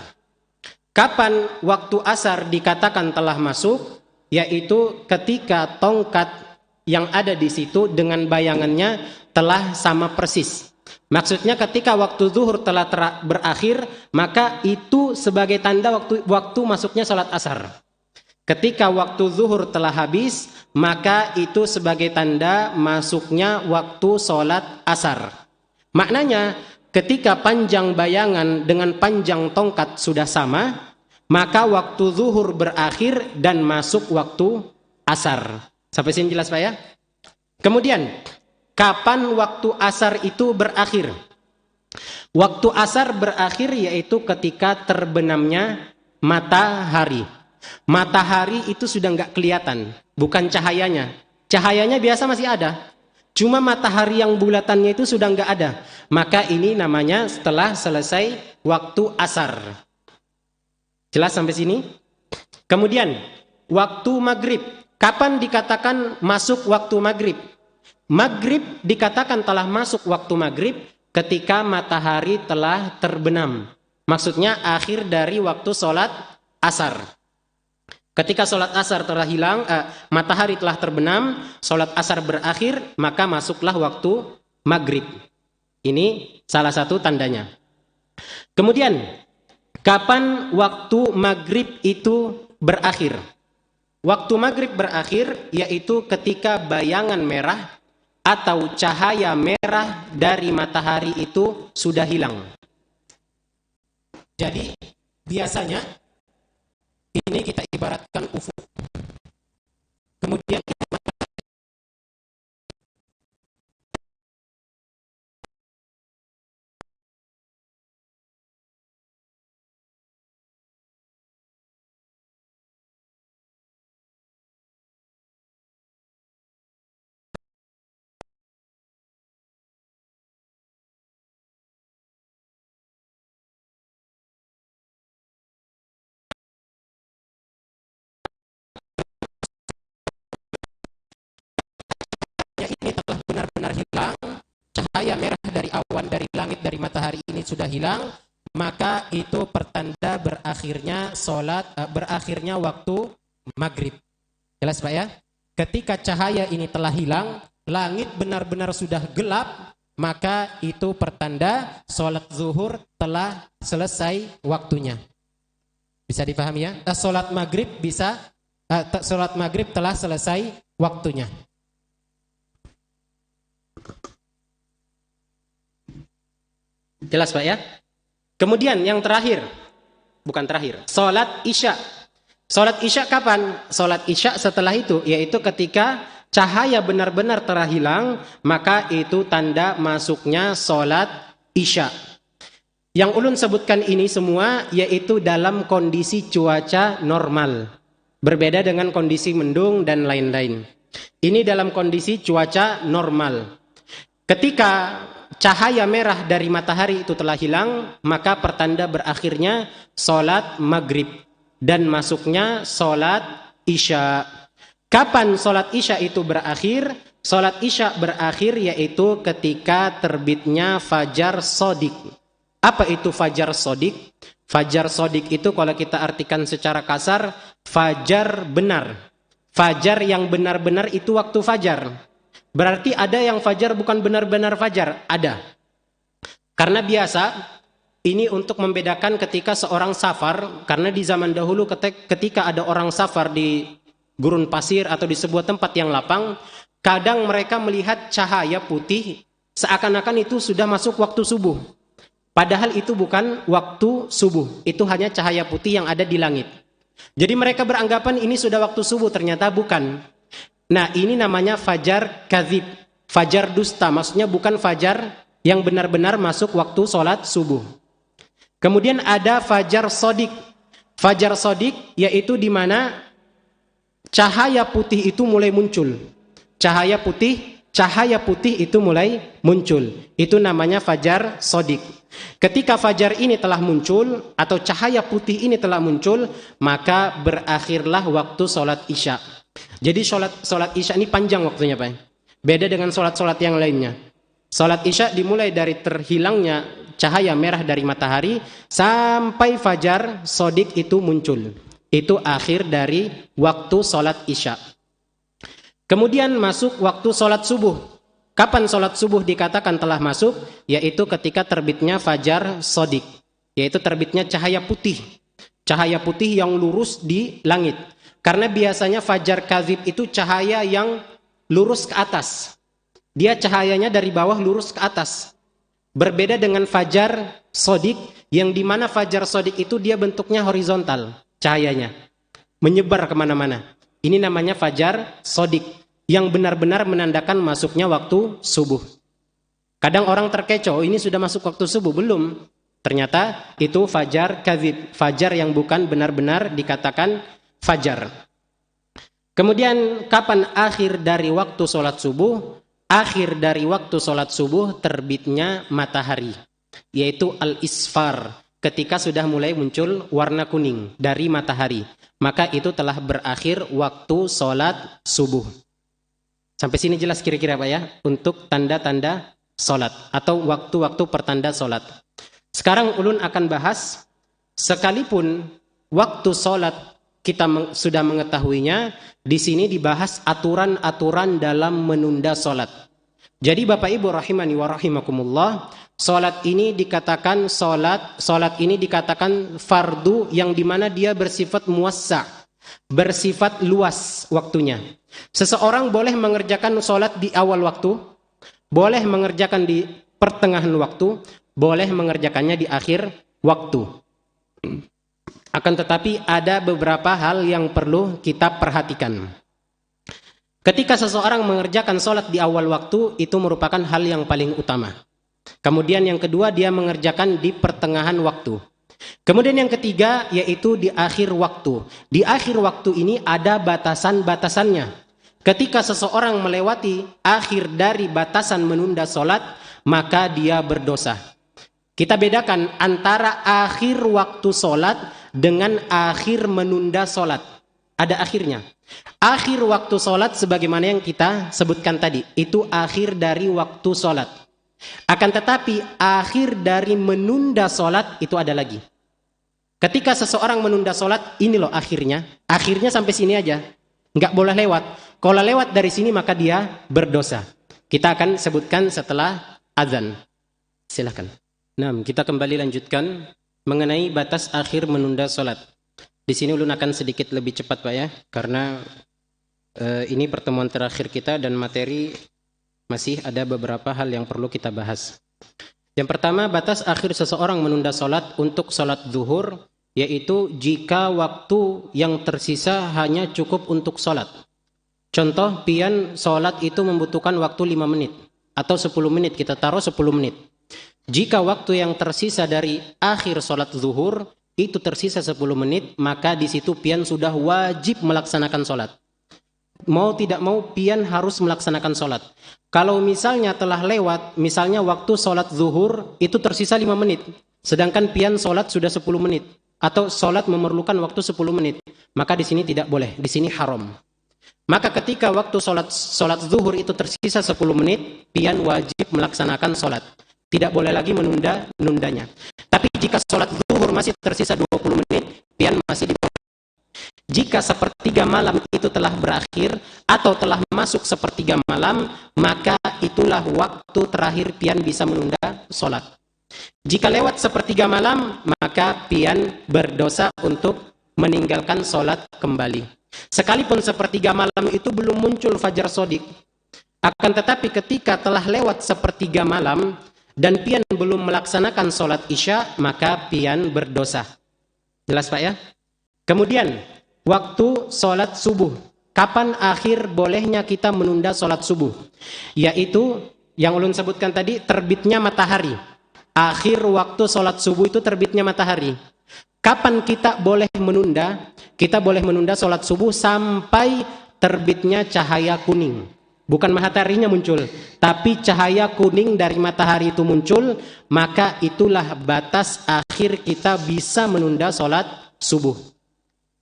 Kapan waktu asar dikatakan telah masuk? Yaitu ketika tongkat yang ada di situ dengan bayangannya telah sama persis. Maksudnya ketika waktu zuhur telah berakhir, maka itu sebagai tanda waktu masuknya sholat asar. Ketika waktu zuhur telah habis, maka itu sebagai tanda masuknya waktu sholat asar. Maknanya ketika panjang bayangan dengan panjang tongkat sudah sama, maka waktu zuhur berakhir dan masuk waktu asar. Sampai sini jelas Pak ya? Kemudian, kapan waktu asar itu berakhir? Waktu asar berakhir yaitu ketika terbenamnya matahari. Matahari itu sudah nggak kelihatan, bukan cahayanya. Cahayanya biasa masih ada, cuma matahari yang bulatannya itu sudah nggak ada. Maka ini namanya setelah selesai waktu asar. Jelas sampai sini? Kemudian, waktu maghrib. Kapan dikatakan masuk waktu maghrib? Maghrib dikatakan telah masuk waktu maghrib ketika matahari telah terbenam. Maksudnya akhir dari waktu sholat asar. Ketika sholat asar telah hilang, matahari telah terbenam, sholat asar berakhir, maka masuklah waktu maghrib. Ini salah satu tandanya. Kemudian, kapan waktu maghrib itu berakhir? Waktu maghrib berakhir yaitu ketika bayangan merah atau cahaya merah dari matahari itu sudah hilang. Jadi biasanya ini kita ibaratkan ufuk. Kemudian ini telah benar-benar hilang, cahaya merah dari awan, dari langit, dari matahari ini sudah hilang, maka itu pertanda berakhirnya waktu maghrib. Jelas Pak ya? Ketika cahaya ini telah hilang, langit benar-benar sudah gelap, maka itu pertanda sholat zuhur telah selesai waktunya. Bisa dipahami ya? Sholat maghrib telah selesai waktunya. Jelas Pak ya? Kemudian yang terakhir, bukan terakhir, sholat isya. Sholat isya kapan? Sholat isya setelah itu, yaitu ketika cahaya benar-benar telah hilang, maka itu tanda masuknya sholat isya. Yang ulun sebutkan ini semua yaitu dalam kondisi cuaca normal. Berbeda dengan kondisi mendung dan lain-lain. Ini dalam kondisi cuaca normal. Ketika cahaya merah dari matahari itu telah hilang, maka pertanda berakhirnya sholat maghrib dan masuknya sholat isya. Kapan sholat isya itu berakhir? Sholat isya berakhir yaitu ketika terbitnya fajar sodik. Apa itu fajar sodik? Fajar sodik itu kalau kita artikan secara kasar, fajar benar. Fajar yang benar-benar itu waktu fajar. Berarti ada yang fajar bukan benar-benar fajar? Ada. Karena biasa, ini untuk membedakan ketika seorang safar, karena di zaman dahulu ketika ada orang safar di gurun pasir atau di sebuah tempat yang lapang, kadang mereka melihat cahaya putih, seakan-akan itu sudah masuk waktu subuh. Padahal itu bukan waktu subuh, itu hanya cahaya putih yang ada di langit. Jadi mereka beranggapan ini sudah waktu subuh, ternyata bukan. Nah, ini namanya fajar kadzib, fajar dusta, maksudnya bukan fajar yang benar-benar masuk waktu sholat subuh. Kemudian ada fajar sodik. Fajar sodik yaitu di mana cahaya putih itu mulai muncul. Cahaya putih itu mulai muncul. Itu namanya fajar sodik. Ketika fajar ini telah muncul atau cahaya putih ini telah muncul, maka berakhirlah waktu sholat isya. Jadi sholat isya ini panjang waktunya Pak. Beda dengan sholat yang lainnya. Sholat isya dimulai dari terhilangnya cahaya merah dari matahari sampai fajar sodik itu muncul. Itu akhir dari waktu sholat isya. Kemudian masuk waktu sholat subuh. Kapan sholat subuh dikatakan telah masuk? Yaitu ketika terbitnya fajar sodik. Yaitu terbitnya cahaya putih. Cahaya putih yang lurus di langit. Karena biasanya fajar kadzib itu cahaya yang lurus ke atas. Dia cahayanya dari bawah lurus ke atas. Berbeda dengan fajar sodik, yang dimana fajar sodik itu dia bentuknya horizontal. cahayanya. Menyebar kemana-mana. Ini namanya fajar sodik. Yang benar-benar menandakan masuknya waktu subuh. Kadang orang terkecoh, ini sudah masuk waktu subuh, belum. Ternyata itu fajar kadzib. Fajar yang bukan benar-benar dikatakan fajar. Kemudian kapan akhir dari waktu sholat subuh? Akhir dari waktu sholat subuh terbitnya matahari. Yaitu al-isfar. Ketika sudah mulai muncul warna kuning dari matahari. Maka itu telah berakhir waktu sholat subuh. Sampai sini jelas kira-kira Pak ya? Untuk tanda-tanda sholat. Atau waktu-waktu pertanda sholat. Sekarang ulun akan bahas. Sekalipun waktu sholat kita sudah mengetahuinya. Di sini dibahas aturan-aturan dalam menunda sholat. Jadi Bapak Ibu rahimani wa rahimakumullah, sholat ini dikatakan sholat ini dikatakan fardu yang dimana dia bersifat muwassa, bersifat luas waktunya. Seseorang boleh mengerjakan sholat di awal waktu, boleh mengerjakan di pertengahan waktu, boleh mengerjakannya di akhir waktu. Akan tetapi ada beberapa hal yang perlu kita perhatikan. Ketika seseorang mengerjakan sholat di awal waktu, itu merupakan hal yang paling utama. Kemudian yang kedua, dia mengerjakan di pertengahan waktu. Kemudian yang ketiga, yaitu di akhir waktu. Di akhir waktu ini ada batasan-batasannya. Ketika seseorang melewati akhir dari batasan menunda sholat, maka dia berdosa. Kita bedakan antara akhir waktu sholat dengan akhir menunda sholat. Ada akhirnya. Akhir waktu sholat sebagaimana yang kita sebutkan tadi. Itu akhir dari waktu sholat. Akan tetapi akhir dari menunda sholat itu ada lagi. Ketika seseorang menunda sholat, ini loh akhirnya. Akhirnya sampai sini aja. Nggak boleh lewat. Kalau lewat dari sini maka dia berdosa. Kita akan sebutkan setelah azan. Silakan. Nah, kita kembali lanjutkan mengenai batas akhir menunda sholat. Di sini ulun akan sedikit lebih cepat Pak ya, karena ini pertemuan terakhir kita dan materi masih ada beberapa hal yang perlu kita bahas. Yang pertama, batas akhir seseorang menunda sholat untuk sholat zuhur, yaitu jika waktu yang tersisa hanya cukup untuk sholat. Contoh, pian sholat itu membutuhkan waktu 5 menit atau 10 menit, kita taruh 10 menit. Jika waktu yang tersisa dari akhir sholat zuhur itu tersisa 10 menit, maka di situ pian sudah wajib melaksanakan sholat. Mau tidak mau pian harus melaksanakan sholat. Kalau misalnya telah lewat, misalnya waktu sholat zuhur itu tersisa 5 menit, sedangkan pian sholat sudah 10 menit, atau sholat memerlukan waktu 10 menit, maka di sini tidak boleh, di sini haram. Maka ketika waktu sholat zuhur itu tersisa 10 menit, pian wajib melaksanakan sholat. Tidak boleh lagi menundanya. Tapi jika sholat zuhur masih tersisa 20 menit, pian masih dibolehkan. Jika sepertiga malam itu telah berakhir atau telah masuk sepertiga malam, maka itulah waktu terakhir pian bisa menunda sholat. Jika lewat sepertiga malam, maka pian berdosa untuk meninggalkan sholat kembali. Sekalipun sepertiga malam itu belum muncul fajar sodik, akan tetapi ketika telah lewat sepertiga malam dan pian belum melaksanakan sholat isya, maka pian berdosa. Jelas Pak ya? Kemudian waktu sholat subuh. Kapan akhir bolehnya kita menunda sholat subuh? Yaitu yang ulun sebutkan tadi, terbitnya matahari. Akhir waktu sholat subuh itu terbitnya matahari. Kapan kita boleh menunda? Kita boleh menunda sholat subuh sampai terbitnya cahaya kuning. Bukan mataharinya muncul, tapi cahaya kuning dari matahari itu muncul, maka itulah batas akhir kita bisa menunda sholat subuh.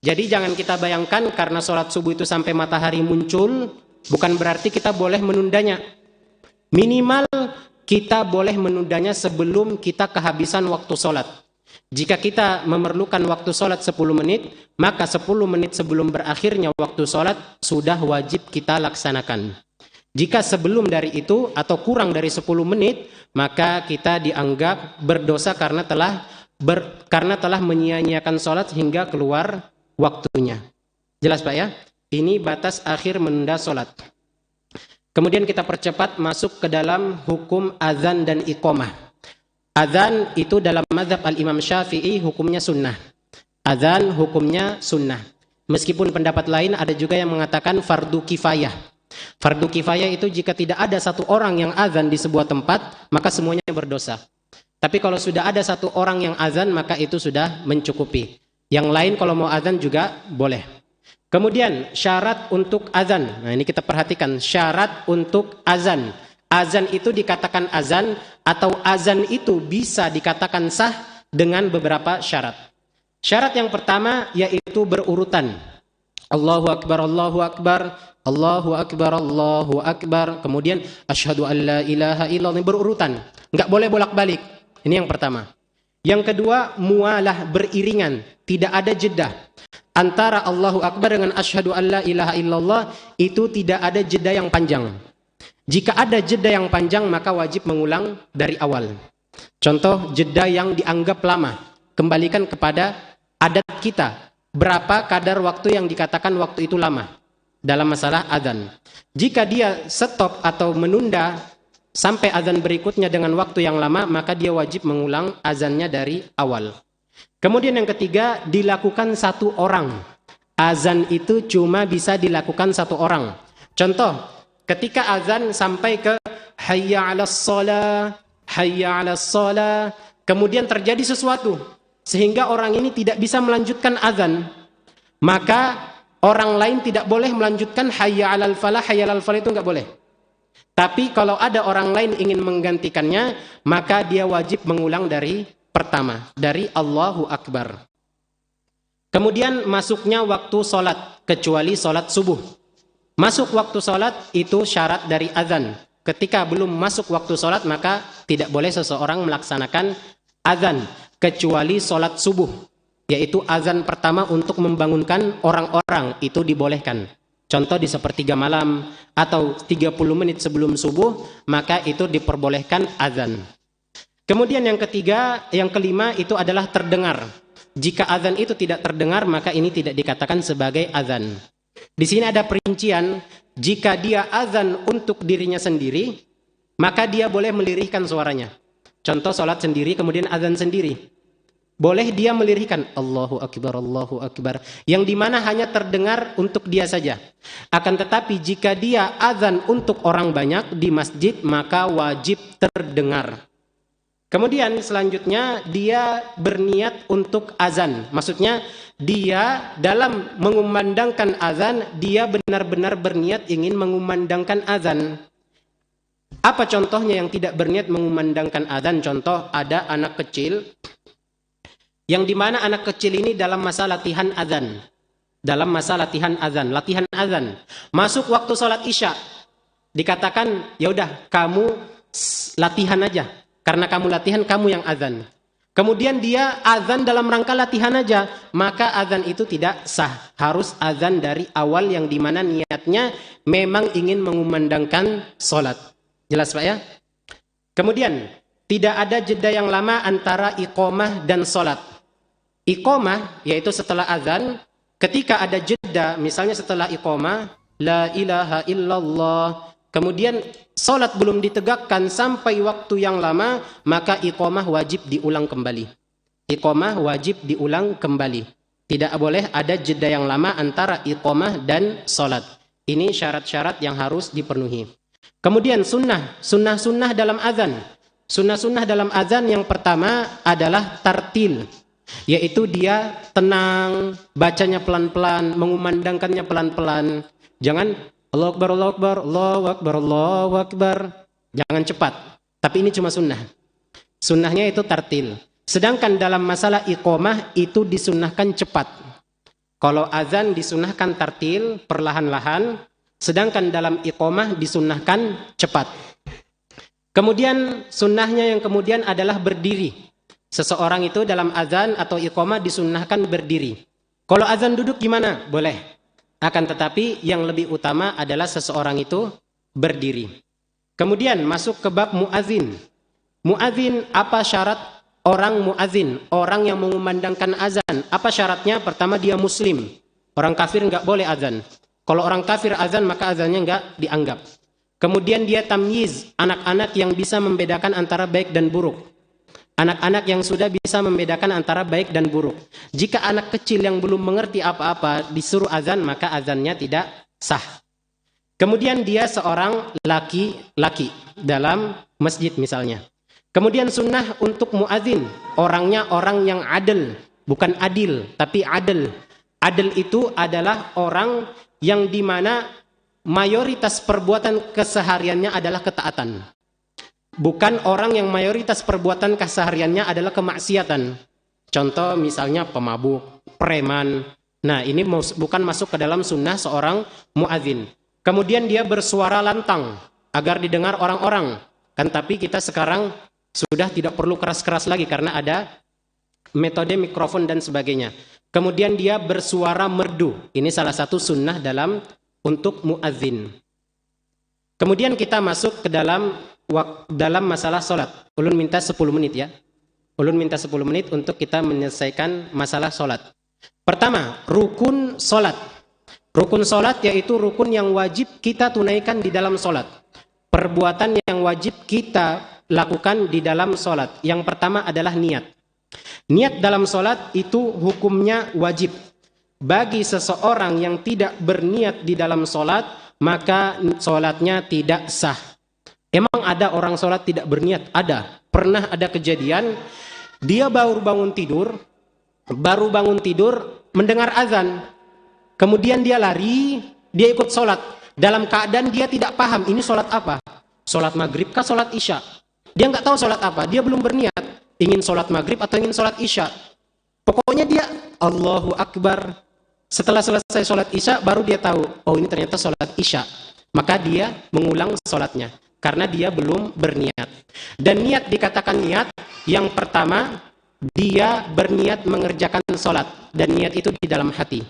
Jadi jangan kita bayangkan karena sholat subuh itu sampai matahari muncul, bukan berarti kita boleh menundanya. Minimal kita boleh menundanya sebelum kita kehabisan waktu sholat. Jika kita memerlukan waktu sholat 10 menit, maka 10 menit sebelum berakhirnya waktu sholat sudah wajib kita laksanakan. Jika sebelum dari itu atau kurang dari 10 menit, maka kita dianggap berdosa karena telah menyia-nyiakan sholat hingga keluar waktunya. Jelas Pak ya? Ini batas akhir menunda sholat. Kemudian kita percepat masuk ke dalam hukum azan dan iqamah. Azan itu dalam mazhab al-Imam Syafi'i hukumnya sunnah. Azan hukumnya sunnah. Meskipun pendapat lain ada juga yang mengatakan fardu kifayah. Fardu kifayah itu jika tidak ada satu orang yang azan di sebuah tempat, maka semuanya berdosa. Tapi kalau sudah ada satu orang yang azan, maka itu sudah mencukupi. Yang lain kalau mau azan juga boleh. Kemudian syarat untuk azan. Nah ini kita perhatikan, syarat untuk azan. Azan itu dikatakan azan atau azan itu bisa dikatakan sah dengan beberapa syarat. Syarat yang pertama yaitu berurutan. Allahu Akbar, Allahu Akbar, Allahu Akbar, Allahu Akbar. Kemudian asyhadu an la ilaha illallah, berurutan. Enggak boleh bolak-balik. Ini yang pertama. Yang kedua, mualah, beriringan, tidak ada jeda. Antara Allahu Akbar dengan asyhadu an la ilaha illallah itu tidak ada jeda yang panjang. Jika ada jeda yang panjang maka wajib mengulang dari awal. Contoh jeda yang dianggap lama, kembalikan kepada adat kita, berapa kadar waktu yang dikatakan waktu itu lama dalam masalah azan. Jika dia stop atau menunda sampai azan berikutnya dengan waktu yang lama, maka dia wajib mengulang azannya dari awal. Kemudian yang ketiga, dilakukan satu orang. Azan itu cuma bisa dilakukan satu orang. Contoh, ketika azan sampai ke hayya 'alas shalah, hayya 'alas shalah, kemudian terjadi sesuatu sehingga orang ini tidak bisa melanjutkan azan, maka orang lain tidak boleh melanjutkan hayya 'alal falah, hayya 'alal falah itu enggak boleh. Tapi kalau ada orang lain ingin menggantikannya, maka dia wajib mengulang dari pertama, dari Allahu Akbar. Kemudian masuknya waktu sholat, kecuali sholat subuh. Masuk waktu sholat itu syarat dari azan. Ketika belum masuk waktu sholat, maka tidak boleh seseorang melaksanakan azan, kecuali sholat subuh, yaitu azan pertama untuk membangunkan orang-orang, itu dibolehkan. Contoh di sepertiga malam atau 30 menit sebelum subuh, maka itu diperbolehkan azan. Kemudian yang kelima itu adalah terdengar. Jika azan itu tidak terdengar, maka ini tidak dikatakan sebagai azan. Di sini ada perincian, jika dia azan untuk dirinya sendiri, maka dia boleh melirihkan suaranya. Contoh sholat sendiri kemudian azan sendiri. Boleh dia melirihkan Allahu Akbar, Allahu Akbar, yang dimana hanya terdengar untuk dia saja. Akan tetapi jika dia azan untuk orang banyak di masjid, maka wajib terdengar. Kemudian selanjutnya dia berniat untuk azan. Maksudnya dia dalam mengumandangkan azan, dia benar-benar berniat ingin mengumandangkan azan. Apa contohnya yang tidak berniat mengumandangkan azan? Contoh, ada anak kecil yang dimana anak kecil ini dalam masa latihan azan. Dalam masa latihan azan. Masuk waktu sholat isya, dikatakan, ya udah kamu latihan aja. Karena kamu latihan, kamu yang azan. Kemudian dia azan dalam rangka latihan aja, maka azan itu tidak sah. Harus azan dari awal yang dimana niatnya memang ingin mengumandangkan sholat. Jelas Pak ya? Kemudian tidak ada jeda yang lama antara iqamah dan sholat. Iqamah yaitu setelah azan, ketika ada jeda, misalnya setelah iqamah, la ilaha illallah, kemudian sholat belum ditegakkan sampai waktu yang lama, maka iqamah wajib diulang kembali. Iqamah wajib diulang kembali. Tidak boleh ada jeda yang lama antara iqamah dan sholat. Ini syarat-syarat yang harus dipenuhi. Kemudian sunnah dalam azan. Sunnah dalam azan yang pertama adalah tartil, yaitu dia tenang, bacanya pelan-pelan, mengumandangkannya pelan-pelan. Jangan Allahu Akbar, Allahu Akbar, Allahu Akbar, Allahu Akbar. Jangan cepat. Tapi ini cuma sunnah. Sunnahnya itu tartil. Sedangkan dalam masalah iqamah itu disunnahkan cepat. Kalau azan disunnahkan tartil, perlahan-lahan. Sedangkan dalam iqamah disunnahkan cepat. Kemudian sunnahnya yang kemudian adalah berdiri. Seseorang itu dalam azan atau iqamah disunnahkan berdiri. Kalau azan duduk gimana? Boleh. Akan tetapi yang lebih utama adalah seseorang itu berdiri. Kemudian masuk ke bab muazin. Muazin, apa syarat orang muazin? Orang yang mengumandangkan azan. Apa syaratnya? Pertama, dia muslim. Orang kafir enggak boleh azan. Kalau orang kafir azan, maka azannya enggak dianggap. Kemudian dia tamyiz, anak-anak yang bisa membedakan antara baik dan buruk. Anak-anak yang sudah bisa membedakan antara baik dan buruk. Jika anak kecil yang belum mengerti apa-apa disuruh azan, maka azannya tidak sah. Kemudian dia seorang laki-laki dalam masjid misalnya. Kemudian sunnah untuk muadzin, orangnya orang yang adil, bukan adil, tapi adil. Adil itu adalah orang yang dimana mayoritas perbuatan kesehariannya adalah ketaatan. Bukan orang yang mayoritas perbuatan kesehariannya adalah kemaksiatan. Contoh misalnya pemabuk, preman. Nah, ini bukan masuk ke dalam sunnah seorang muadzin. Kemudian dia bersuara lantang agar didengar orang-orang. Kan tapi kita sekarang sudah tidak perlu keras-keras lagi karena ada metode mikrofon dan sebagainya. Kemudian dia bersuara merdu. Ini salah satu sunnah untuk muadzin. Kemudian kita masuk ke dalam masalah sholat. Ulun minta 10 menit ya. Ulun minta 10 menit untuk kita menyelesaikan masalah sholat. Pertama, rukun sholat. Rukun sholat yaitu rukun yang wajib kita tunaikan di dalam sholat. Perbuatan yang wajib kita lakukan di dalam sholat. Yang pertama adalah niat. Niat dalam sholat itu hukumnya wajib. Bagi seseorang yang tidak berniat di dalam sholat, maka sholatnya tidak sah. Emang ada orang sholat tidak berniat? Ada. Pernah ada kejadian, dia baru bangun tidur, mendengar azan. Kemudian dia lari, dia ikut sholat. Dalam keadaan dia tidak paham, ini sholat apa? Sholat maghrib kah sholat isya? Dia nggak tahu sholat apa, dia belum berniat. Ingin sholat maghrib atau ingin sholat isya? Pokoknya dia Allahu Akbar. Setelah selesai sholat isya, baru dia tahu, oh ini ternyata sholat isya. Maka dia mengulang sholatnya. Karena dia belum berniat. Dan niat dikatakan niat, yang pertama, dia berniat mengerjakan sholat. Dan niat itu di dalam hati.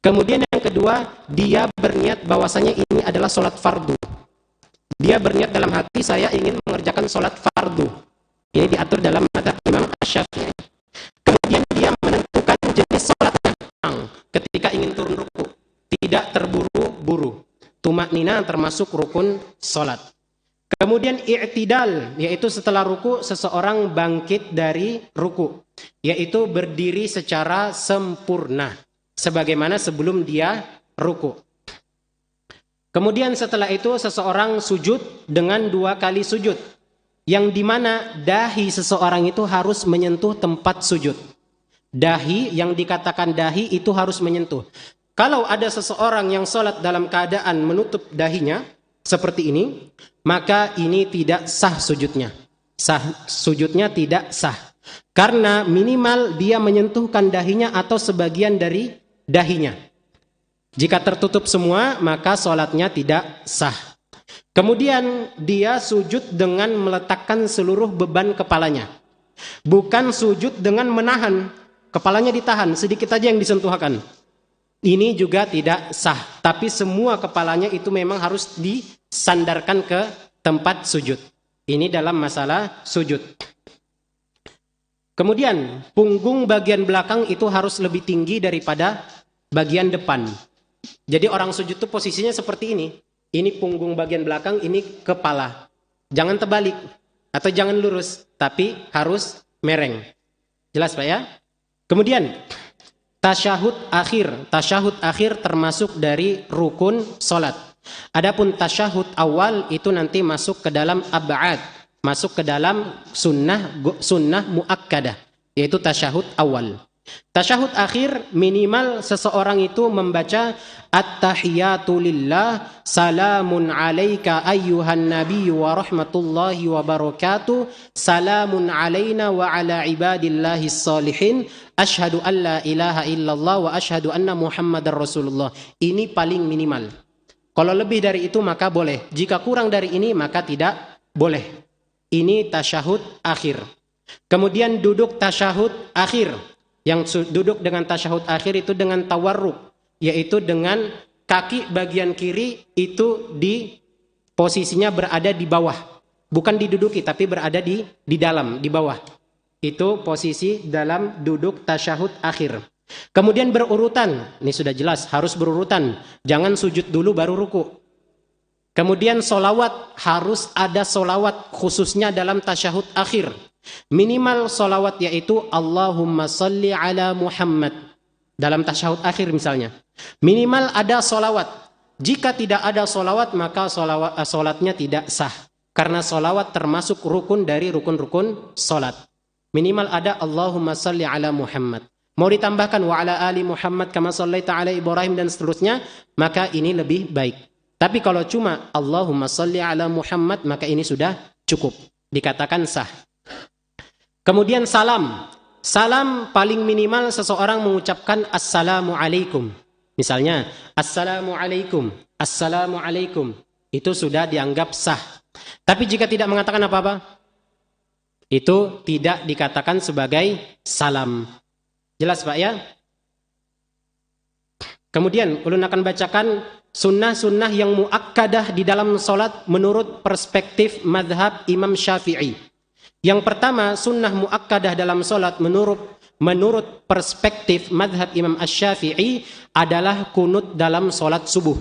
Kemudian yang kedua, dia berniat bahwasanya ini adalah sholat fardu. Dia berniat dalam hati, saya ingin mengerjakan sholat fardu. Ini diatur dalam mazhab Imam Asy-Syafi'i. Kemudian dia menentukan jenis sholatnya ketika ingin turun ruku. Tidak terburu-buru. Tumaknina termasuk rukun sholat. Kemudian i'tidal, yaitu setelah ruku seseorang bangkit dari ruku, yaitu berdiri secara sempurna sebagaimana sebelum dia ruku. Kemudian setelah itu seseorang sujud dengan 2 kali sujud, yang dimana dahi seseorang itu harus menyentuh tempat sujud. Dahi, yang dikatakan dahi itu harus menyentuh. Kalau ada seseorang yang sholat dalam keadaan menutup dahinya seperti ini, maka ini tidak sah sujudnya. Sujudnya tidak sah. Karena minimal dia menyentuhkan dahinya atau sebagian dari dahinya. Jika tertutup semua, maka sholatnya tidak sah. Kemudian dia sujud dengan meletakkan seluruh beban kepalanya. Bukan sujud dengan menahan. Kepalanya ditahan, sedikit aja yang disentuhkan. Ini juga tidak sah. Tapi semua kepalanya itu memang harus disandarkan ke tempat sujud. Ini dalam masalah sujud. Kemudian punggung bagian belakang itu harus lebih tinggi daripada bagian depan. Jadi orang sujud itu posisinya seperti ini. Ini punggung bagian belakang, ini kepala. Jangan terbalik atau jangan lurus, tapi harus mereng. Jelas Pak ya? Kemudian tasyahud akhir termasuk dari rukun salat. Adapun tasyahud awal itu nanti masuk ke dalam ab'ad, masuk ke dalam sunnah muakkadah, yaitu tasyahud awal. Tasyahud akhir minimal seseorang itu membaca at-tahiyatu lillah, salamun alaika ayyuhan nabiyyu wa rahmatullahi wa barakatuh, salamun alaina wa ala ibadillahi salihin, asyhadu an la ilaha illallah wa asyhadu anna muhammadar rasulullah. Ini paling minimal. Kalau lebih dari itu maka boleh. Jika kurang dari ini maka tidak boleh. Ini tasyahud akhir. Kemudian duduk tasyahud akhir. Yang duduk dengan tasyahud akhir itu dengan tawarruk, yaitu dengan kaki bagian kiri itu di posisinya berada di bawah. Bukan diduduki tapi berada di dalam, di bawah. Itu posisi dalam duduk tasyahud akhir. Kemudian berurutan, ini sudah jelas harus berurutan. Jangan sujud dulu baru ruku. Kemudian solawat, harus ada solawat khususnya dalam tasyahud akhir. Minimal solawat yaitu Allahumma salli ala Muhammad. Dalam tasyahud akhir misalnya. Minimal ada solawat. Jika tidak ada solawat, maka solatnya tidak sah. Karena solawat termasuk rukun dari rukun-rukun solat. Minimal ada Allahumma salli ala Muhammad. Mau ditambahkan wa ala ali Muhammad kama sallaita ala Ibrahim dan seterusnya, maka ini lebih baik. Tapi kalau cuma Allahumma salli ala Muhammad, maka ini sudah cukup. Dikatakan sah. Kemudian salam. Salam paling minimal seseorang mengucapkan assalamu alaikum. Misalnya, assalamu alaikum, assalamu alaikum. Itu sudah dianggap sah. Tapi jika tidak mengatakan apa-apa, itu tidak dikatakan sebagai salam. Jelas Pak ya? Kemudian ulun akan bacakan sunnah-sunnah yang muakkadah di dalam solat menurut perspektif madhab Imam Syafi'i. Yang pertama, sunnah muakkadah dalam solat menurut perspektif madhab Imam Asy-Syafi'i adalah kunut dalam solat subuh.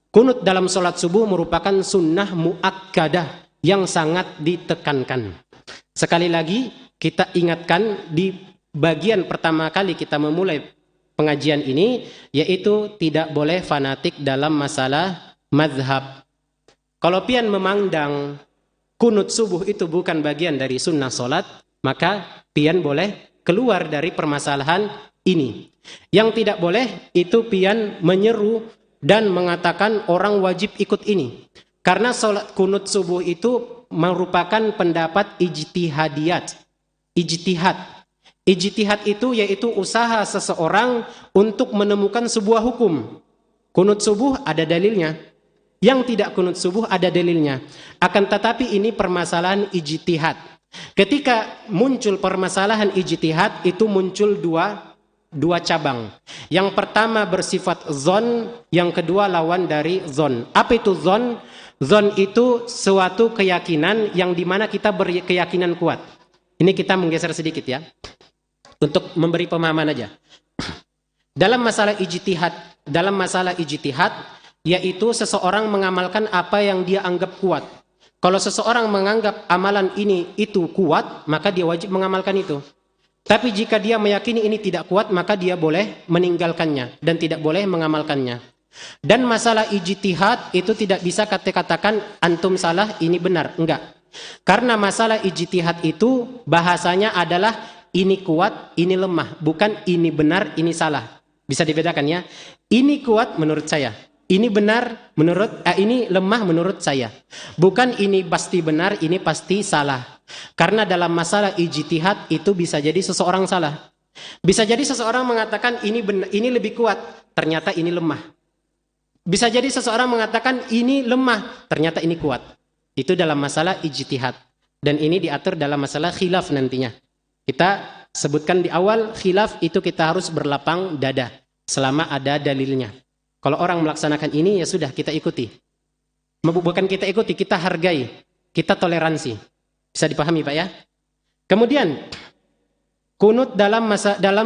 Kunut dalam solat subuh merupakan sunnah muakkadah yang sangat ditekankan. Sekali lagi kita ingatkan di bagian pertama kali kita memulai pengajian ini, yaitu tidak boleh fanatik dalam masalah mazhab. Kalau pian memandang kunut subuh itu bukan bagian dari sunnah solat, maka pian boleh keluar dari permasalahan ini. Yang tidak boleh itu pian menyeru dan mengatakan orang wajib ikut ini. Karena solat kunut subuh itu merupakan pendapat ijtihadiyat. Ijtihad. Ijtihad itu yaitu usaha seseorang untuk menemukan sebuah hukum. Kunut subuh ada dalilnya. Yang tidak kunut subuh ada dalilnya. Akan tetapi ini permasalahan ijtihad. Ketika muncul permasalahan ijtihad, itu muncul dua cabang. Yang pertama bersifat zon, yang kedua lawan dari zon. Apa itu zon? Zon itu suatu keyakinan yang dimana kita berkeyakinan kuat. Ini kita menggeser sedikit ya. Untuk memberi pemahaman aja. Dalam masalah ijtihad, yaitu seseorang mengamalkan apa yang dia anggap kuat. Kalau seseorang menganggap amalan ini itu kuat, maka dia wajib mengamalkan itu. Tapi jika dia meyakini ini tidak kuat, maka dia boleh meninggalkannya dan tidak boleh mengamalkannya. Dan masalah ijtihad itu tidak bisa katakan antum salah, ini benar. Enggak. Karena masalah ijtihad itu bahasanya adalah ini kuat, ini lemah. Bukan ini benar, ini salah. Bisa dibedakan ya. Ini kuat menurut saya. Ini benar ini lemah menurut saya. Bukan ini pasti benar, ini pasti salah. Karena dalam masalah ijtihad itu bisa jadi seseorang salah. Bisa jadi seseorang mengatakan ini benar, ini lebih kuat, ternyata ini lemah. Bisa jadi seseorang mengatakan ini lemah, ternyata ini kuat. Itu dalam masalah ijtihad. Dan ini diatur dalam masalah khilaf nantinya. Kita sebutkan di awal, khilaf itu kita harus berlapang dada selama ada dalilnya. Kalau orang melaksanakan ini ya sudah kita ikuti. Bukan kita ikuti, kita hargai, kita toleransi. Bisa dipahami Pak ya? Kemudian kunut dalam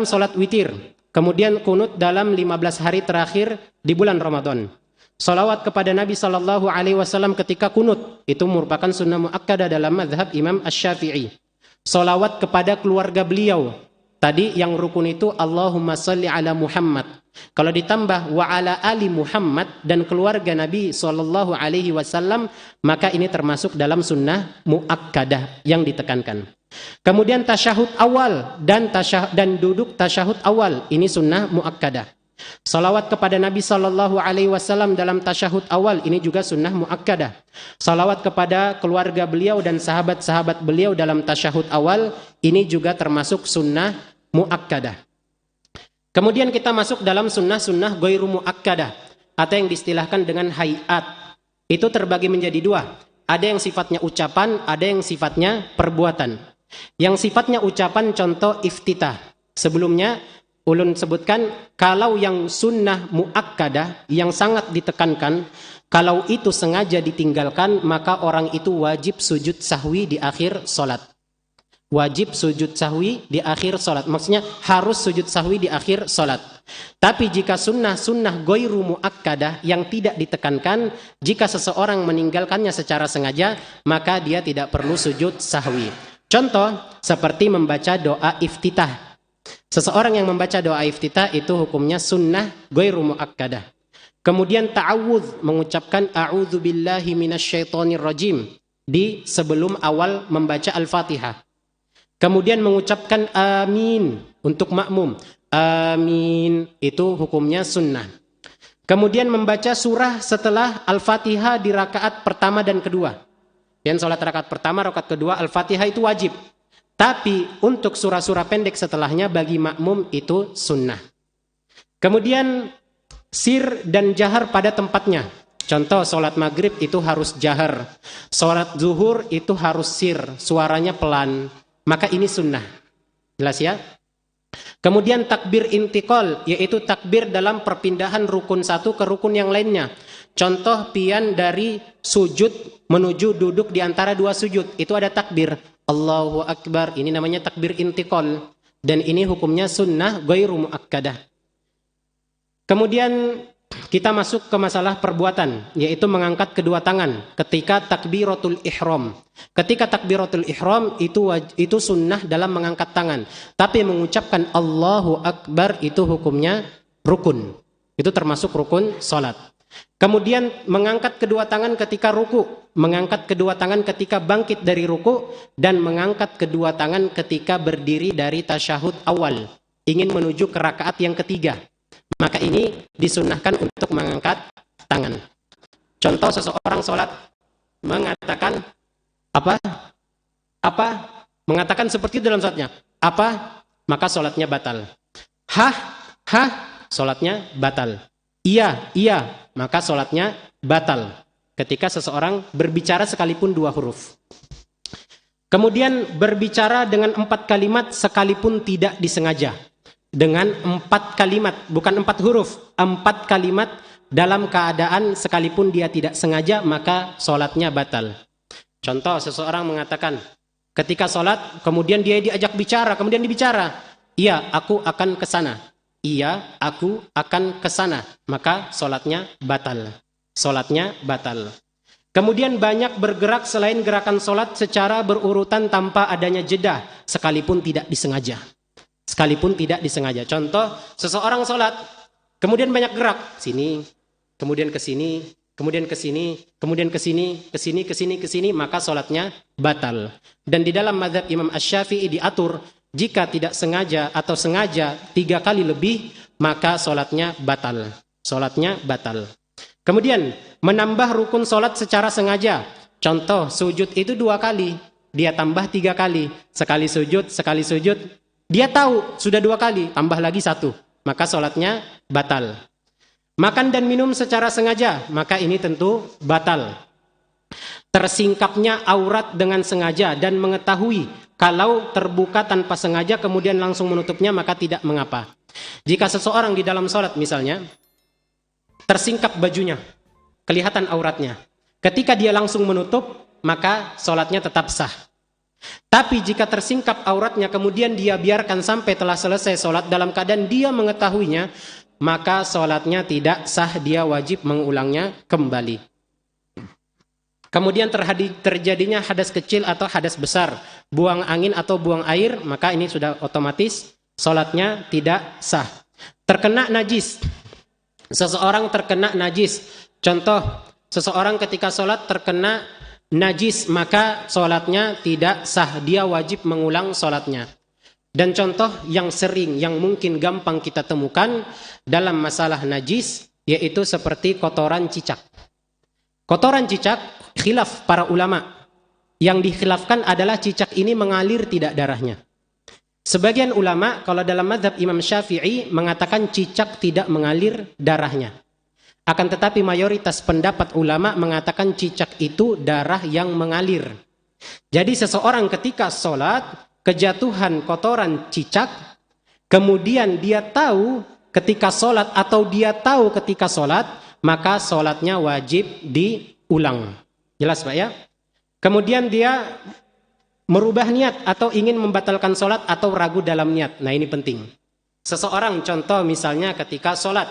salat witir. Kemudian kunut dalam 15 hari terakhir di bulan Ramadan. Salawat kepada Nabi SAW ketika kunut itu merupakan sunnah muakkadah dalam mazhab Imam Asy-Syafi'i. Salawat kepada keluarga beliau. Tadi yang rukun itu Allahumma salli ala Muhammad. Kalau ditambah wa ala ali Muhammad dan keluarga Nabi SAW, maka ini termasuk dalam sunnah muakkadah yang ditekankan. Kemudian tasyahud awal dan duduk tasyahud awal, ini sunnah muakkadah. Salawat kepada Nabi SAW dalam tasyahud awal, ini juga sunnah muakkadah. Salawat kepada keluarga beliau dan sahabat-sahabat beliau dalam tasyahud awal, ini juga termasuk sunnah muakkadah. Kemudian kita masuk dalam sunnah-sunnah ghairu muakkadah, atau yang diistilahkan dengan hayat. Itu terbagi menjadi dua. Ada yang sifatnya ucapan, ada yang sifatnya perbuatan. Yang sifatnya ucapan contoh iftitah. Sebelumnya ulun sebutkan kalau yang sunnah muakkadah yang sangat ditekankan, kalau itu sengaja ditinggalkan maka orang itu wajib sujud sahwi di akhir solat. Wajib sujud sahwi di akhir solat. Maksudnya harus sujud sahwi di akhir solat. Tapi jika sunnah ghairu muakkadah yang tidak ditekankan, jika seseorang meninggalkannya secara sengaja, maka dia tidak perlu sujud sahwi. Contoh seperti membaca doa iftitah. Seseorang yang membaca doa iftitah itu hukumnya sunnah ghairu muakkadah. Kemudian ta'awudz, mengucapkan a'udzubillahi minasyaitonirrajim di sebelum awal membaca Al-Fatihah. Kemudian mengucapkan amin untuk makmum. Amin itu hukumnya sunnah. Kemudian membaca surah setelah Al-Fatihah di rakaat pertama dan kedua. Dan sholat rakaat pertama, rakaat kedua Al-Fatihah itu wajib. Tapi untuk surah-surah pendek setelahnya bagi makmum itu sunnah. Kemudian sir dan jahar pada tempatnya. Contoh sholat maghrib itu harus jahar. Sholat zuhur itu harus sir, suaranya pelan. Maka ini sunnah. Jelas ya? Kemudian takbir intiqal, yaitu takbir dalam perpindahan rukun satu ke rukun yang lainnya. Contoh pian dari sujud menuju duduk di antara dua sujud. Itu ada takbir. Allahu Akbar. Ini namanya takbir intiqal. Dan ini hukumnya sunnah ghairu muakkadah. Kemudian kita masuk ke masalah perbuatan, yaitu mengangkat kedua tangan ketika takbiratul ihram. Ketika takbiratul ihram itu sunnah dalam mengangkat tangan. Tapi mengucapkan Allahu Akbar itu hukumnya rukun. Itu termasuk rukun salat. Kemudian mengangkat kedua tangan ketika ruku, mengangkat kedua tangan ketika bangkit dari ruku, dan mengangkat kedua tangan ketika berdiri dari tasyahud awal, ingin menuju ke rakaat yang ketiga. Maka ini disunnahkan untuk mengangkat tangan. Contoh seseorang sholat mengatakan apa? Mengatakan seperti itu dalam sholatnya. Apa? Maka sholatnya batal. Hah? Sholatnya batal. Iya, maka sholatnya batal. Ketika seseorang berbicara sekalipun dua huruf. Kemudian berbicara dengan 4 kalimat sekalipun tidak disengaja. Dengan 4 kalimat, bukan 4 huruf, 4 kalimat dalam keadaan sekalipun dia tidak sengaja, maka sholatnya batal. Contoh, seseorang mengatakan, ketika sholat, kemudian dia diajak bicara, kemudian dibicara, iya, aku akan ke sana. Iya, aku akan ke sana. Maka sholatnya batal. Sholatnya batal. Kemudian banyak bergerak selain gerakan sholat secara berurutan tanpa adanya jeda, sekalipun tidak disengaja. Sekalipun tidak disengaja. Contoh, seseorang sholat, kemudian banyak gerak. Sini, kemudian ke sini, kemudian ke sini, kemudian ke sini, ke sini, ke sini, ke sini, maka sholatnya batal. Dan di dalam mazhab Imam Asy-Syafi'i diatur, jika tidak sengaja atau sengaja 3 kali lebih, maka sholatnya batal. Sholatnya batal. Kemudian, menambah rukun sholat secara sengaja. Contoh, sujud itu 2 kali. Dia tambah 3 kali. Sekali sujud, sekali sujud. Dia tahu sudah 2 kali, tambah lagi 1. Maka sholatnya batal. Makan dan minum secara sengaja, maka ini tentu batal. Tersingkapnya aurat dengan sengaja dan mengetahui kalau terbuka tanpa sengaja kemudian langsung menutupnya, maka tidak mengapa. Jika seseorang di dalam sholat misalnya tersingkap bajunya, kelihatan auratnya, ketika dia langsung menutup, maka sholatnya tetap sah. Tapi jika tersingkap auratnya kemudian dia biarkan sampai telah selesai sholat dalam keadaan dia mengetahuinya, maka sholatnya tidak sah, dia wajib mengulangnya kembali. Kemudian terjadinya hadas kecil atau hadas besar, buang angin atau buang air, maka ini sudah otomatis sholatnya tidak sah. Terkena najis, seseorang terkena najis. Contoh, seseorang ketika sholat terkena najis, maka sholatnya tidak sah, dia wajib mengulang sholatnya. Dan contoh yang sering, yang mungkin gampang kita temukan dalam masalah najis, yaitu seperti kotoran cicak. Kotoran cicak, khilaf para ulama. Yang dikhilafkan adalah cicak ini mengalir tidak darahnya. Sebagian ulama, kalau dalam mazhab Imam Syafi'i, mengatakan cicak tidak mengalir darahnya. Akan tetapi mayoritas pendapat ulama mengatakan cicak itu darah yang mengalir. Jadi seseorang ketika sholat, kejatuhan kotoran cicak, kemudian dia tahu ketika sholat atau dia tahu ketika sholat, maka sholatnya wajib diulang. Jelas Pak ya? Kemudian dia merubah niat atau ingin membatalkan sholat atau ragu dalam niat. Nah ini penting. Seseorang contoh misalnya ketika sholat,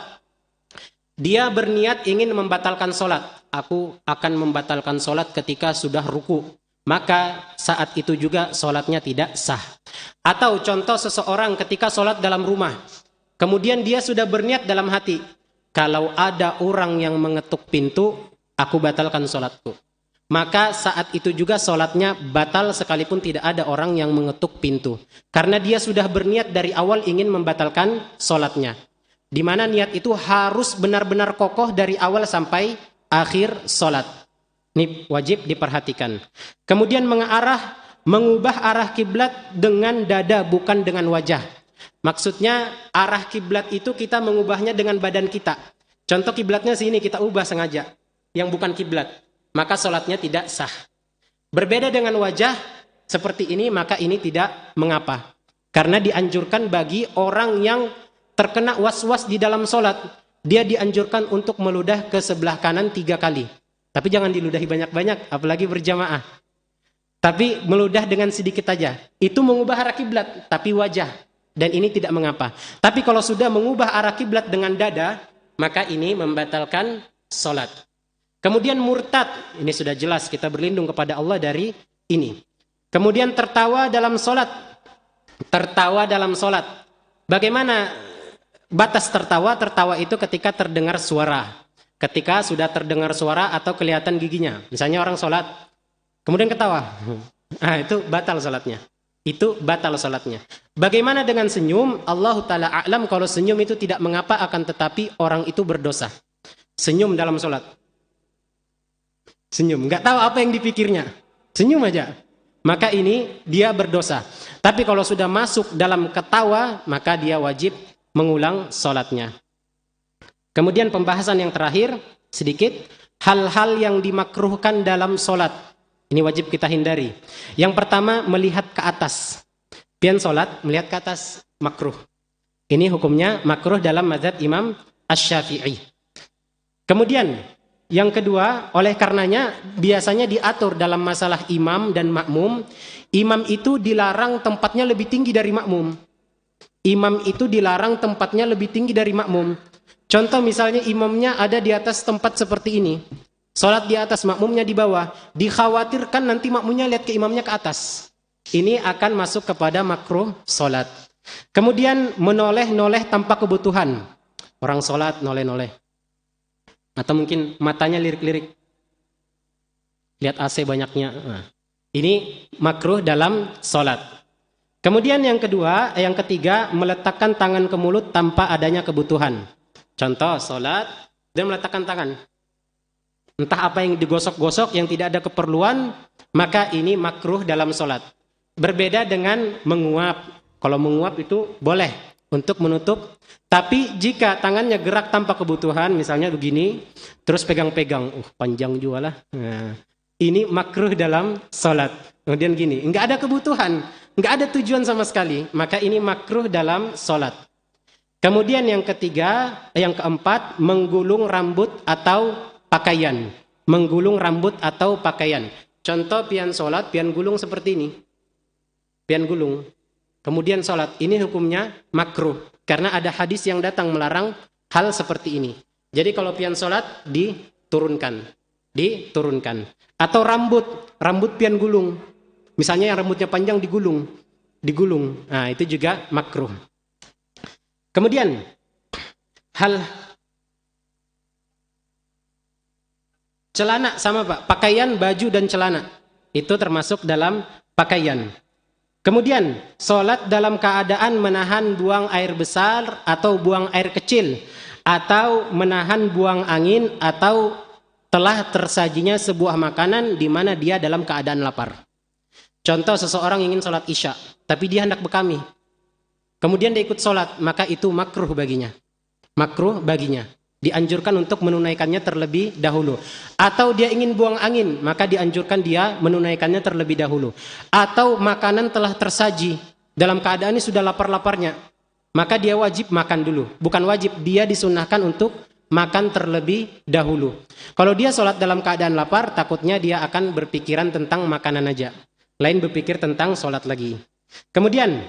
dia berniat ingin membatalkan sholat. Aku akan membatalkan sholat ketika sudah ruku. Maka saat itu juga sholatnya tidak sah. Atau contoh seseorang ketika sholat dalam rumah, kemudian dia sudah berniat dalam hati, kalau ada orang yang mengetuk pintu, aku batalkan sholatku. Maka saat itu juga sholatnya batal sekalipun tidak ada orang yang mengetuk pintu. Karena dia sudah berniat dari awal ingin membatalkan sholatnya. Di mana niat itu harus benar-benar kokoh dari awal sampai akhir sholat. Ini wajib diperhatikan. Kemudian mengubah arah kiblat dengan dada bukan dengan wajah. Maksudnya arah kiblat itu kita mengubahnya dengan badan kita. Contoh kiblatnya sini kita ubah sengaja, yang bukan kiblat. Maka sholatnya tidak sah. Berbeda dengan wajah seperti ini, maka ini tidak mengapa. Karena dianjurkan bagi orang yang terkena was-was di dalam sholat, dia dianjurkan untuk meludah ke sebelah kanan 3 kali. Tapi jangan diludahi banyak-banyak, apalagi berjamaah. Tapi meludah dengan sedikit aja. Itu mengubah arah kiblat, tapi wajah. Dan ini tidak mengapa. Tapi kalau sudah mengubah arah kiblat dengan dada, maka ini membatalkan sholat. Kemudian murtad, ini sudah jelas kita berlindung kepada Allah dari ini. Kemudian tertawa dalam sholat. Tertawa dalam sholat. Bagaimana batas tertawa? Tertawa itu ketika terdengar suara. Ketika sudah terdengar suara atau kelihatan giginya. Misalnya orang sholat, kemudian ketawa. Nah, itu batal sholatnya. Itu batal sholatnya. Bagaimana dengan senyum? Allah Ta'ala a'lam kalau senyum itu tidak mengapa, akan tetapi orang itu berdosa. Senyum dalam sholat. Senyum, nggak tahu apa yang dipikirnya. Senyum aja. Maka ini dia berdosa. Tapi kalau sudah masuk dalam ketawa, maka dia wajib mengulang sholatnya. Kemudian pembahasan yang terakhir, sedikit. Hal-hal yang dimakruhkan dalam sholat. Ini wajib kita hindari. Yang pertama, melihat ke atas. Pian sholat, melihat ke atas, makruh. Ini hukumnya makruh dalam mazhab Imam Asy-Syafi'i. Kemudian, yang kedua, oleh karenanya biasanya diatur dalam masalah imam dan makmum. Imam itu dilarang tempatnya lebih tinggi dari makmum. Imam itu dilarang tempatnya lebih tinggi dari makmum. Contoh misalnya imamnya ada di atas tempat seperti ini. Sholat di atas, makmumnya di bawah. Dikhawatirkan nanti makmumnya lihat ke imamnya ke atas. Ini akan masuk kepada makruh sholat. Kemudian menoleh-noleh tanpa kebutuhan. Orang sholat noleh-noleh. Atau mungkin matanya lirik-lirik. Lihat AC banyaknya. Nah, ini makruh dalam sholat. Kemudian yang ketiga, meletakkan tangan ke mulut tanpa adanya kebutuhan. Contoh, sholat, dia meletakkan tangan. Entah apa yang digosok-gosok yang tidak ada keperluan, maka ini makruh dalam sholat. Berbeda dengan menguap. Kalau menguap itu boleh untuk menutup. Tapi jika tangannya gerak tanpa kebutuhan, misalnya begini, terus pegang-pegang, panjang juga lah. Nah, ini makruh dalam sholat. Kemudian gini, enggak ada kebutuhan, enggak ada tujuan sama sekali, maka ini makruh dalam sholat. Kemudian yang keempat, menggulung rambut atau pakaian. Menggulung rambut atau pakaian. Contoh pian sholat, pian gulung seperti ini. Pian gulung. Kemudian sholat, ini hukumnya makruh. Karena ada hadis yang datang melarang hal seperti ini. Jadi kalau pian sholat, diturunkan. Atau rambut pian gulung. Misalnya yang rambutnya panjang digulung. Nah, itu juga makruh. Kemudian, celana sama Pak. Pakaian, baju, dan celana. Itu termasuk dalam pakaian. Kemudian, sholat dalam keadaan menahan buang air besar atau buang air kecil. Atau menahan buang angin atau telah tersajinya sebuah makanan di mana dia dalam keadaan lapar. Contoh, seseorang ingin sholat isya, tapi dia hendak bekami. Kemudian dia ikut sholat, maka itu makruh baginya. Makruh baginya. Dianjurkan untuk menunaikannya terlebih dahulu. Atau dia ingin buang angin, maka dianjurkan dia menunaikannya terlebih dahulu. Atau makanan telah tersaji, dalam keadaan ini sudah lapar-laparnya, maka dia wajib makan dulu. Bukan wajib, dia disunahkan untuk makan terlebih dahulu. Kalau dia sholat dalam keadaan lapar, takutnya dia akan berpikiran tentang makanan aja. Lain berpikir tentang sholat lagi. Kemudian,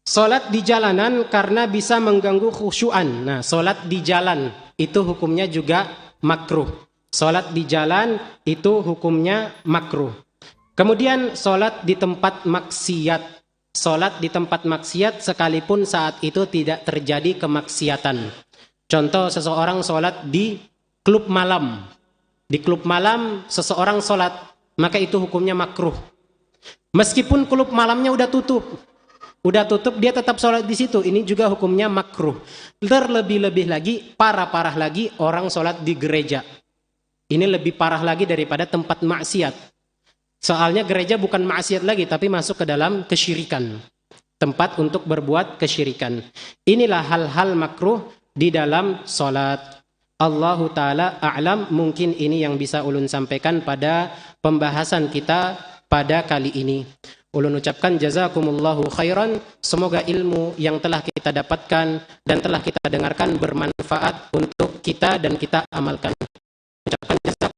sholat di jalanan karena bisa mengganggu khusyuan. Nah, sholat di jalan itu hukumnya juga makruh. Sholat di jalan itu hukumnya makruh. Kemudian sholat di tempat maksiat. Sholat di tempat maksiat sekalipun saat itu tidak terjadi kemaksiatan. Contoh, seseorang sholat di klub malam. Di klub malam seseorang sholat, maka itu hukumnya makruh. Meskipun klub malamnya udah tutup dia tetap sholat di situ. Ini juga hukumnya makruh. Terlebih-lebih lagi, parah lagi orang sholat di gereja. Ini lebih parah lagi daripada tempat maksiat. Soalnya gereja bukan maksiat lagi, tapi masuk ke dalam kesyirikan. Tempat untuk berbuat kesyirikan. Inilah hal-hal makruh di dalam sholat. Allahu Ta'ala a'lam. Mungkin ini yang bisa ulun sampaikan pada pembahasan kita pada kali ini. Ulun ucapkan jazakumullahu khairan. Semoga ilmu yang telah kita dapatkan dan telah kita dengarkan bermanfaat untuk kita dan kita amalkan. Ucapkan jazakumullahu